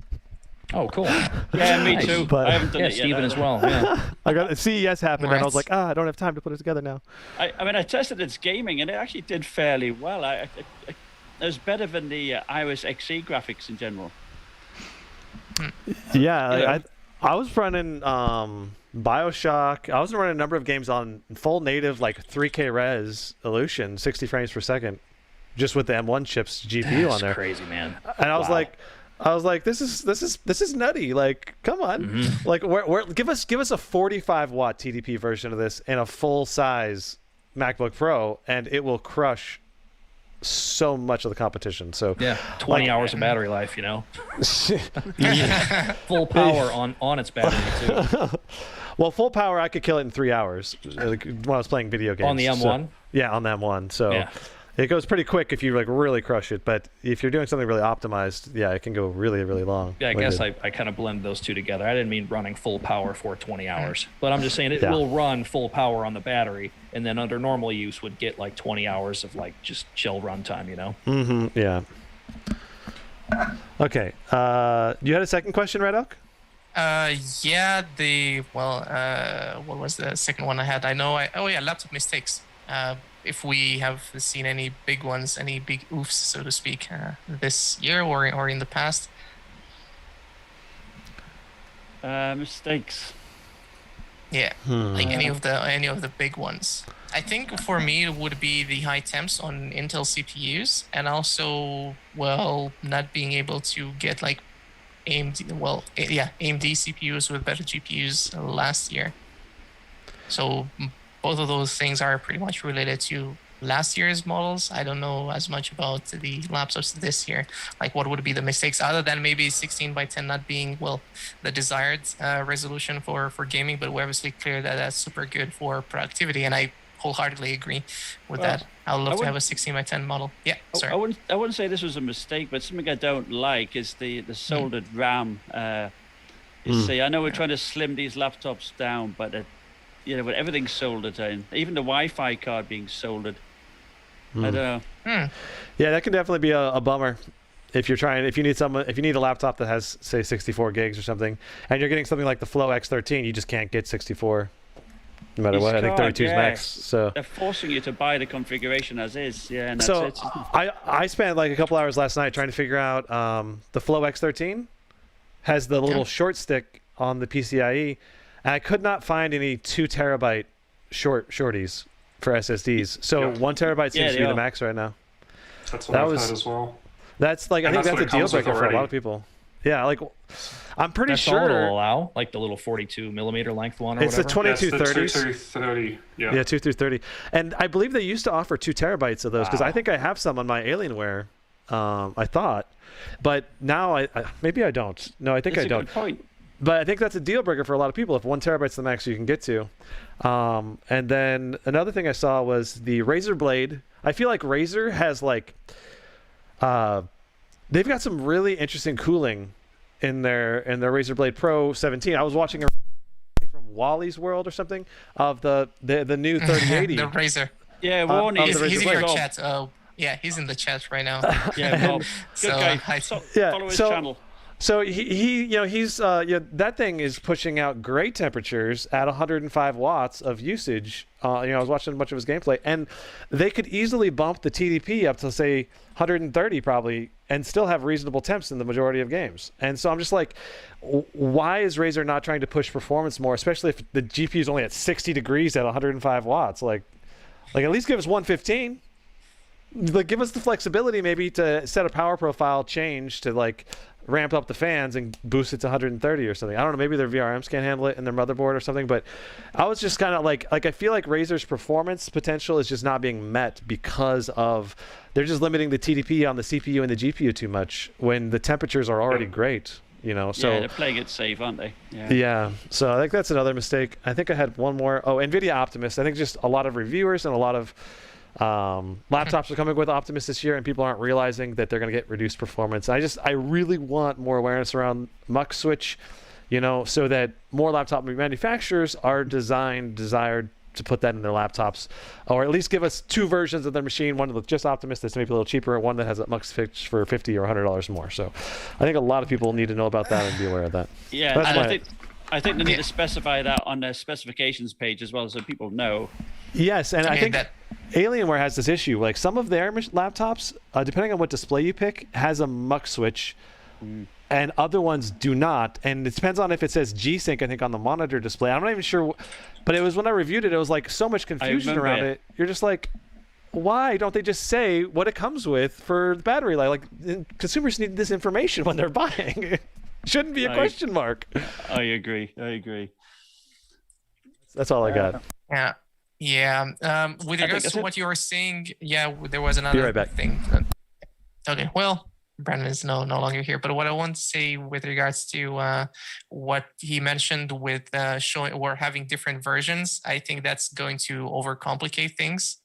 Oh, cool. Yeah, me too. But, I haven't done it yet. Steven as well. Yeah. I got CES happened, and I was like, I don't have time to put it together now. I mean, I tested its gaming, and it actually did fairly well. It was better than the Iris Xe graphics in general. Yeah, I was running BioShock. I was running a number of games on full native, like 3K res Illusion, 60 frames per second, just with the M1 chips GPU on there. Crazy, man. And I was like, this is nutty. Like, come on, like, give us a 45 watt TDP version of this and a full size MacBook Pro, and it will crush so much of the competition. So yeah, 20 hours of battery life, you know. Full power on its battery too. Well, full power, I could kill it in 3 hours when I was playing video games. On the M1? So, yeah, on the M1. So. Yeah. It goes pretty quick if you like really crush it, but if you're doing something really optimized, yeah, it can go really, really long. Yeah, I guess I kind of blend those two together. I didn't mean running full power for 20 hours, but I'm just saying it will run full power on the battery, and then under normal use would get like 20 hours of like just chill runtime, you know? Mm-hmm. Yeah. Okay. You had a second question, RTX? Yeah. What was the second one I had? Laptop mistakes. If we have seen any big ones, any big oofs, so to speak, this year or in the past. Mistakes. Yeah, like any of the big ones. I think for me it would be the high temps on Intel CPUs, and also not being able to get like AMD CPUs with better GPUs last year. So both of those things are pretty much related to last year's models. I don't know as much about the laptops this year. Like, what would be the mistakes other than maybe 16:10 not being the desired resolution for gaming? But we're obviously clear that that's super good for productivity, and I wholeheartedly agree with that. I'd love to have a 16:10 model. Yeah, sorry. I wouldn't say this was a mistake, but something I don't like is the soldered RAM. See, I know we're trying to slim these laptops down, but but everything's soldered in. Even the Wi-Fi card being soldered. I don't know. Yeah, that can definitely be a bummer. If you need a laptop that has, say, 64 gigs or something, and you're getting something like the Flow X13, you just can't get 64. no matter You what. I think can't, 32 is yeah. max. So They're forcing you to buy the configuration as is. Yeah, and that's so it. I spent like a couple hours last night trying to figure out the Flow X13 has the little short stick on the PCIe, and I could not find any 2 terabyte shorties for SSDs. So 1 terabyte seems to be the max right now. That's what I've heard as well. That's like, I And think that's what a it deal comes with breaker for a lot already. of people. Yeah, like I'm pretty That's all it'll sure allow, like the little 42 millimeter length one or it's the whatever. 2230s. 2230. Yeah. Yeah, 2 through 30. And I believe they used to offer 2 terabytes of those because I think I have some on my Alienware, I thought. But now I maybe I don't. No, I think That's I a don't. good point. But I think that's a deal breaker for a lot of people if 1 terabyte's the max you can get to. And then another thing I saw was the Razer Blade. I feel like Razer has like they've got some really interesting cooling in their Razer Blade Pro 17. I was watching a from Wally's World or something of the new 3080. The Razer. Yeah, Warney. of the He's Razer in your Blade. chat. Yeah, he's in the chat right now. Yeah, Bob. Good So, guy. Yeah, Follow his so- channel. So he's that thing is pushing out great temperatures at 105 watts of usage. I was watching a bunch of his gameplay, and they could easily bump the TDP up to say 130 probably, and still have reasonable temps in the majority of games. And so I'm just like, why is Razer not trying to push performance more, especially if the GPU is only at 60 degrees at 105 watts? Like at least give us 115. Like give us the flexibility maybe to set a power profile change to like ramp up the fans and boost it to 130 or something. I don't know, maybe their VRMs can't handle it in their motherboard or something, but I was just kind of like I feel like Razer's performance potential is just not being met because of they're just limiting the TDP on the CPU and the GPU too much when the temperatures are already great, so Yeah, they're playing it safe, aren't they? yeah, so I think that's another mistake. I think I had one more. Oh, NVIDIA Optimus. I think just a lot of reviewers and a lot of laptops are coming with Optimus this year, and people aren't realizing that they're going to get reduced performance. I really want more awareness around Mux Switch, so that more laptop manufacturers are desired to put that in their laptops, or at least give us 2 versions of their machine, one with just Optimus that's maybe a little cheaper, and one that has a Mux Switch for $50 or $100 more. So I think a lot of people need to know about that and be aware of that. Yeah, That's and my- I think they need to specify that on their specifications page as well, so people know. Yes, and I Okay, think that- Alienware has this issue. Like some of their laptops, depending on what display you pick, has a Mux Switch, and other ones do not. And it depends on if it says G-Sync, I think, on the monitor display. I'm not even sure, but it was when I reviewed it, it was like so much confusion remember around it. it. You're just like, why don't they just say what it comes with for the battery life? Like consumers need this information when they're buying. Shouldn't be a question mark. I agree. That's all I got. Yeah. Yeah. With regards that's to it. what you were saying, there was Be another right back. thing. Okay. Well, Brandon is no longer here. But what I want to say with regards to what he mentioned with showing or having different versions, I think that's going to overcomplicate things.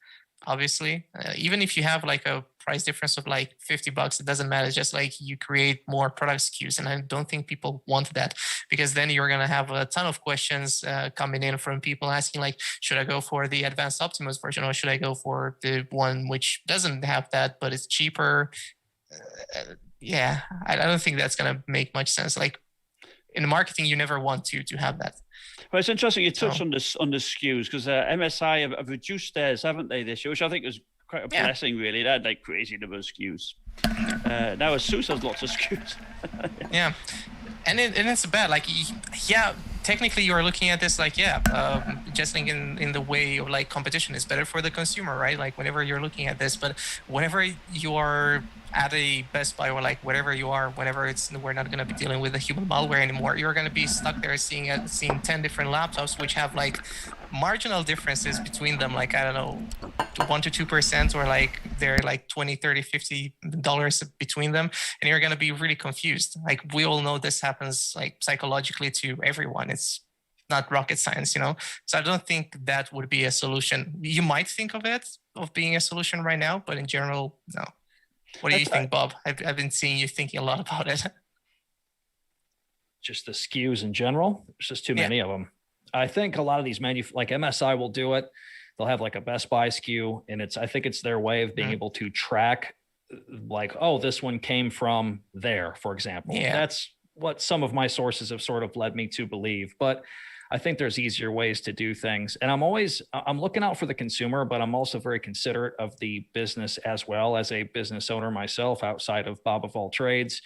Obviously, even if you have like a price difference of like $50, it doesn't matter. It's just like you create more product SKUs, and I don't think people want that, because then you're gonna have a ton of questions coming in from people asking like, should I go for the advanced Optimus version, or should I go for the one which doesn't have that but it's cheaper? Yeah, I don't think that's gonna make much sense. Like in marketing, you never want to have that. Well, it's interesting you touched on the SKUs, because MSI have reduced theirs, haven't they, this year, which I think is quite a blessing, really. They had like crazy number of SKUs. Now ASUS has lots of SKUs. Yeah, and it's bad. Like, yeah, technically you're looking at this like, just like in the way of like competition is better for the consumer, right? Like whenever you're looking at this, but whenever you are at a Best Buy or like wherever you are, whenever we're not going to be dealing with the human malware anymore, you're going to be stuck there seeing 10 different laptops which have like marginal differences between them, like I don't know, 1 to 2%, or like they're like $20, $30, $50 between them, and you're going to be really confused. Like we all know this happens like psychologically to everyone. It's not rocket science, So I don't think that would be a solution. You might think of being a solution right now, but in general, no. What do you think, Bob? I've been seeing you thinking a lot about it. Just the SKUs in general. There's just too many of them. I think a lot of these like MSI will do it. They'll have like a Best Buy SKU, and I think it's their way of being able to track like, oh, this one came from there, for example. Yeah. That's what some of my sources have sort of led me to believe. But I think there's easier ways to do things. And I'm looking out for the consumer, but I'm also very considerate of the business as well. As a business owner myself, outside of BobOfAllTrades,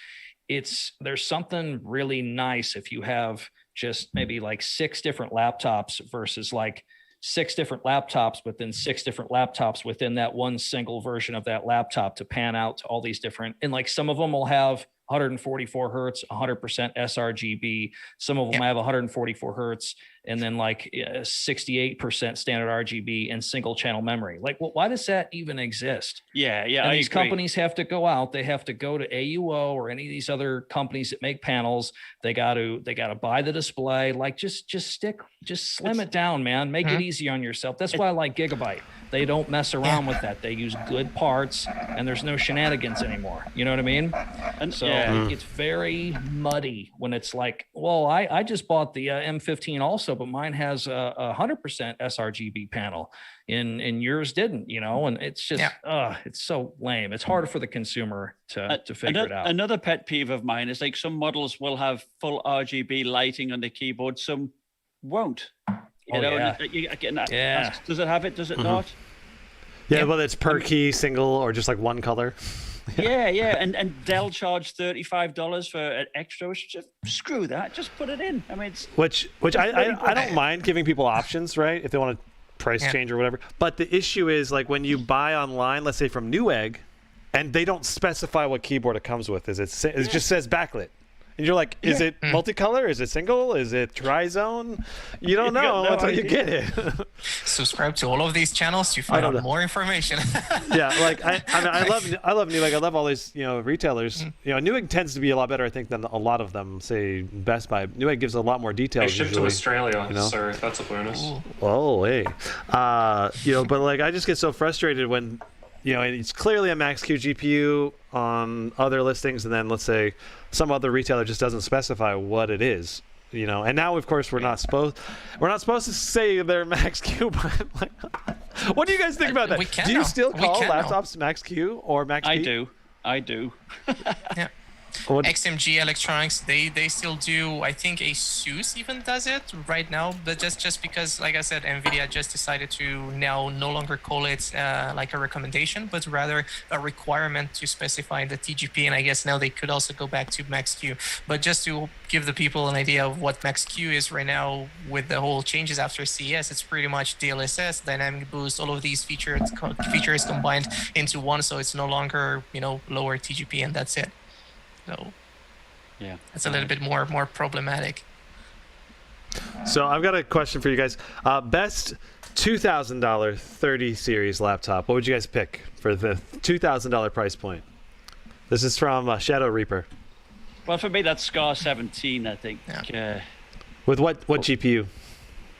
there's something really nice if you have just maybe like 6 different laptops versus like 6 different laptops, but then 6 different laptops within that one single version of that laptop to pan out to all these different, and like some of them will have 144 hertz, 100% sRGB. Some of them have 144 hertz, and then like 68% standard RGB and single channel memory. Like, why does that even exist? Yeah. And these companies have to go out. They have to go to AUO or any of these other companies that make panels. They got to buy the display. Like, just slim it down, man. Make it easy on yourself. That's why I like Gigabyte. They don't mess around with that. They use good parts, and there's no shenanigans anymore. You know what I mean? And so it's very muddy when it's like, well, I just bought the M15 also, but mine has a 100% sRGB panel, and yours didn't. You know, and it's just, it's so lame. It's harder for the consumer to figure it out. Another pet peeve of mine is like some models will have full RGB lighting on the keyboard, some won't. You know, does it have it? Does it not? Yeah, whether it's per key, single, or just like one color. Yeah. And Dell charged $35 for an extra. Which just screw that. Just put it in. I mean, which I don't mind giving people options, right? If they want to price change or whatever. But the issue is like when you buy online, let's say from Newegg, and they don't specify what keyboard it comes with. It just says backlit. And you're like, is it multicolor? Is it single? Is it tri-zone? You don't know until you get it. Subscribe to all of these channels. You find out more information. Yeah, like I love Newegg. I love all these retailers. You know, Newegg tends to be a lot better, I think, than a lot of them. Say Best Buy. Newegg gives a lot more details. They ship usually, to Australia, you know? so that's a bonus. Ooh. Oh, hey, but like I just get so frustrated when. You know, it's clearly a Max-Q GPU on other listings, and then let's say some other retailer just doesn't specify what it is. You know, and now of course we're not supposed to say they're Max-Q, but like, what do you guys think about that? Do you still call laptops Max-Q or Max-P? I do. Yeah. XMG Electronics, they still do. I think ASUS even does it right now, but just because, like I said, NVIDIA just decided to now no longer call it like a recommendation, but rather a requirement to specify the TGP. And I guess now they could also go back to Max-Q. But just to give the people an idea of what Max-Q is right now with the whole changes after CES, it's pretty much DLSS, dynamic boost, all of these features combined into one. So it's no longer lower TGP, and that's it. So yeah, it's a little bit more problematic. So I've got a question for you guys. Best $2,000 30 series laptop. What would you guys pick for the $2,000 price point? This is from Shadow Reaper. Well, for me, that's Scar 17, I think. Yeah. With what GPU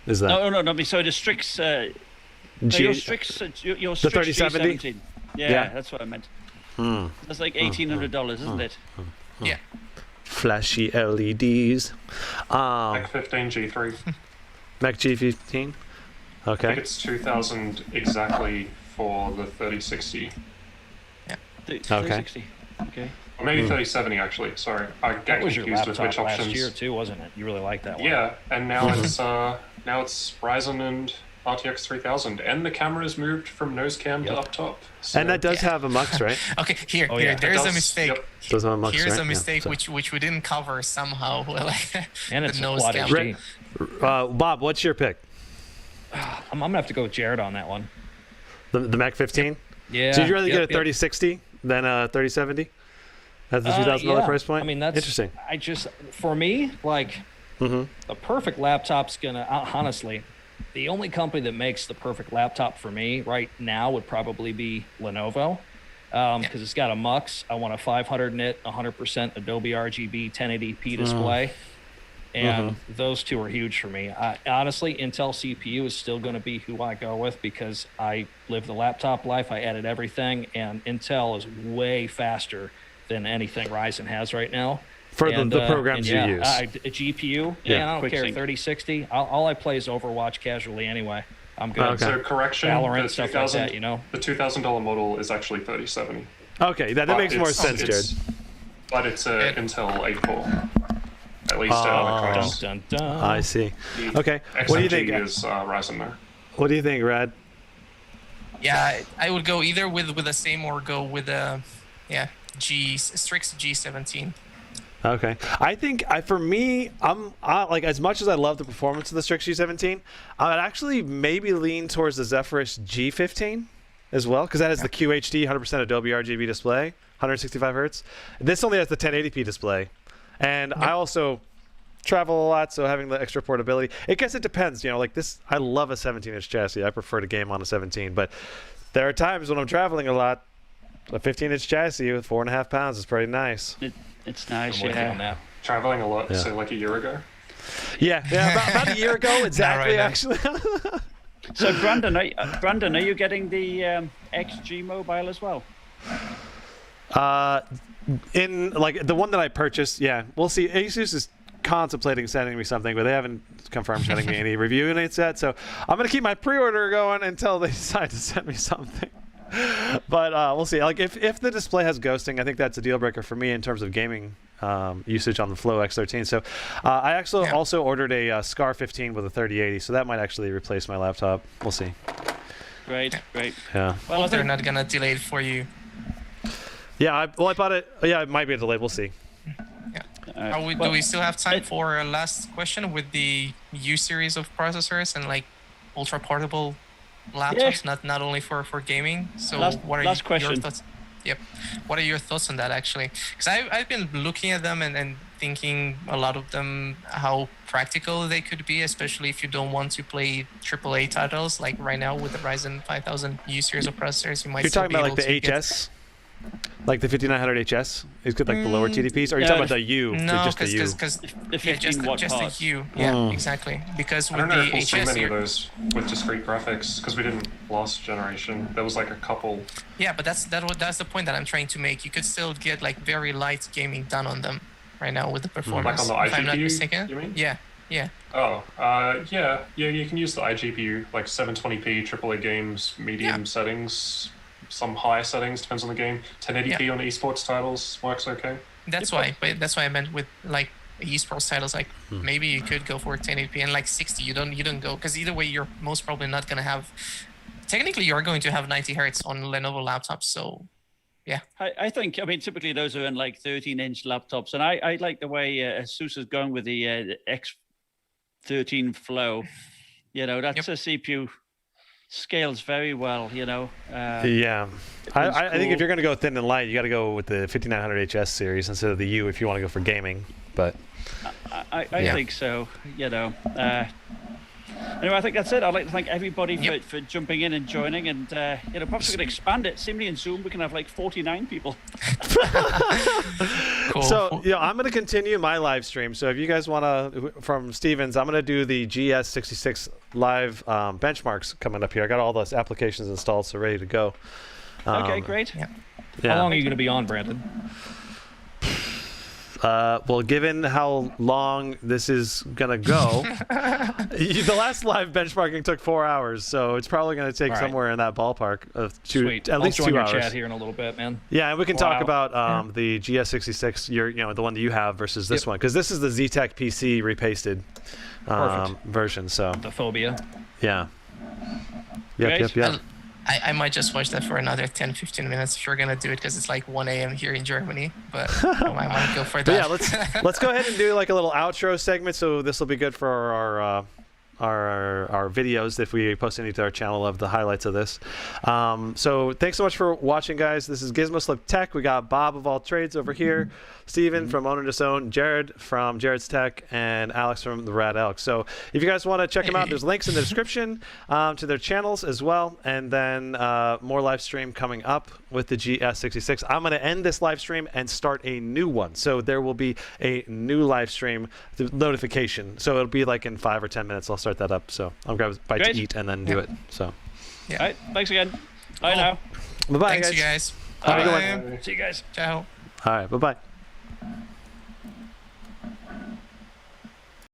is that? No. So the Strix. Your Strix 3070. Yeah, that's what I meant. That's like $1,800, isn't it? Yeah. Flashy LEDs. Mac 15 G3. Mac G15. Okay. I think it's 2,000 exactly for the 3060. Yeah. 3060. Okay. Or maybe 3070 actually. Sorry, I get confused with which options. Last year too, wasn't it? You really liked that one. Yeah, and now it's Ryzen and RTX 3000, and the camera's moved from nose cam to up top. So. And that does have a MUX, right? Okay, here, there's a mistake. Yep. Does have a MUX, Here's right? a mistake Yeah, which we didn't cover somehow. And it's the nose Quad cam. HD. Bob, what's your pick? I'm gonna have to go with Jared on that one. The Mac 15? Yeah. So you'd rather get a 3060 than a 3070? That's the $2,000 price point? I mean, that's interesting. For me, like, the perfect laptop's gonna, honestly, the only company that makes the perfect laptop for me right now would probably be Lenovo, because it's got a MUX. I want a 500 nit, 100% Adobe RGB 1080p display, and those two are huge for me. Honestly, Intel CPU is still going to be who I go with because I live the laptop life. I edit everything, and Intel is way faster than anything Ryzen has right now. For the programs you use. A GPU, I don't care, 3060. All I play is Overwatch casually anyway. I'm good. Okay. So correction, Valorant, stuff like that, The $2,000 model is actually 3070. Okay, that makes more sense, Jared. But it's an Intel 8 core. least on the cross. Dun, dun, dun. I see. The Okay. What do you XMG think? is Ryzen there. What do you think, Rad? Yeah, I would go either with the same or go with a Strix G17. Okay. I think for me, like as much as I love the performance of the Strix G17, I'd actually maybe lean towards the Zephyrus G15 as well, because that has the QHD 100% Adobe RGB display, 165 hertz. This only has the 1080p display, and I also travel a lot, so having the extra portability. I guess it depends, like this. I love a 17-inch chassis. I prefer to game on a 17, but there are times when I'm traveling a lot. A 15-inch chassis with 4.5 pounds is pretty nice. It's nice, I'm with you on yeah. that. Traveling a lot, Yeah. so like a year ago. Yeah, about a year ago, exactly. right now. Actually. So Brandon, are you getting the XG mobile as well? In like the one that I purchased, yeah, we'll see. Asus is contemplating sending me something, but they haven't confirmed sending me any review units yet. So I'm gonna keep my pre-order going until they decide to send me something. But we'll see. Like if the display has ghosting, I think that's a deal breaker for me in terms of gaming usage on the Flow X13. So I actually also ordered a Scar 15 with a 3080, so that might actually replace my laptop. We'll see. Great. Yeah. Well, I They're think not gonna delay it for you. Yeah. I bought it. Yeah, it might be a delay. We'll see. Do we still have time for a last question with the U series of processors and like ultra portable laptops, not only for gaming? So what are last your question. thoughts? Yep. What are your thoughts on that actually? Because I've been looking at them and thinking a lot of them how practical they could be, especially if you don't want to play AAA titles. Like right now with the Ryzen 5000 U series of processors, you might. You're still talking be about like able the to HS, like the 5900 HS. Is good, like the lower TDPs, or you're Yeah, talking about the U? No, just the U. because the 15 watt just parts. the U. Yeah, exactly. Because I with don't know the if we'll see HS, many of those with discrete graphics because we didn't last generation. There was like a couple. yeah, but that's the point that I'm trying to make. You could still get like very light gaming done on them right now with the performance. Like on the if I'm not iGPU, mistaken. you mean? Yeah. Oh, yeah. You can use the iGPU, like 720p AAA games, medium settings, some higher settings, depends on the game. 1080p on esports titles works okay. That's why I meant with like esports titles. Like maybe you could go for 1080p and like 60. You don't go because either way you're most probably not gonna have. Technically, you're going to have 90 hertz on Lenovo laptops. So yeah. I think, typically those are in like 13-inch laptops, and I like the way ASUS is going with the X13 Flow. That's a CPU scales very well. Yeah, I think if you're going to go thin and light, you got to go with the 5900 HS series instead of the U if you want to go for gaming. But I think so. Anyway, I think that's it. I'd like to thank everybody for jumping in and joining, and perhaps we can expand it. Seemingly in Zoom we can have like 49 people. Cool. So I'm going to continue my live stream. So if you guys want to, from Stevens, I'm going to do the GS66 live benchmarks coming up here. I got all those applications installed, so ready to go. Okay, great. Yeah. Yeah. How long are you going to be on, Brandon? Well, given how long this is gonna go, the last live benchmarking took 4 hours, so it's probably gonna take somewhere in that ballpark of Sweet. at least I'll join 2 your hours. chat here in a little bit, man. Yeah, and we can talk Wow. about the GS66, the one that you have versus this one, because this is the ZTech PC repasted version. So The phobia. yeah. Great. Yep. I might just watch that for another 10-15 minutes if you're gonna do it because it's like 1 a.m. here in Germany. But I might go for that. But yeah, let's go ahead and do like a little outro segment. So this will be good for our videos if we post any to our channel of the highlights of this. So thanks so much for watching, guys. This is Gizmo Slip Tech. We got Bob of All Trades over here, Steven from OwnOrDisown, Jared from JarrodsTech, and Alex from TheRadElk. So if you guys want to check them out, there's links in the description to their channels as well, and then more live stream coming up with the GS66. I'm going to end this live stream and start a new one. So there will be a new live stream notification. So it'll be like in 5 or 10 minutes. I'll start that up. So I'll grab a bite to eat and then do it. So All right, thanks again. Bye now. bye-bye, Thanks, guys. you guys. Have a good Bye. See you guys. Ciao. All right, bye-bye.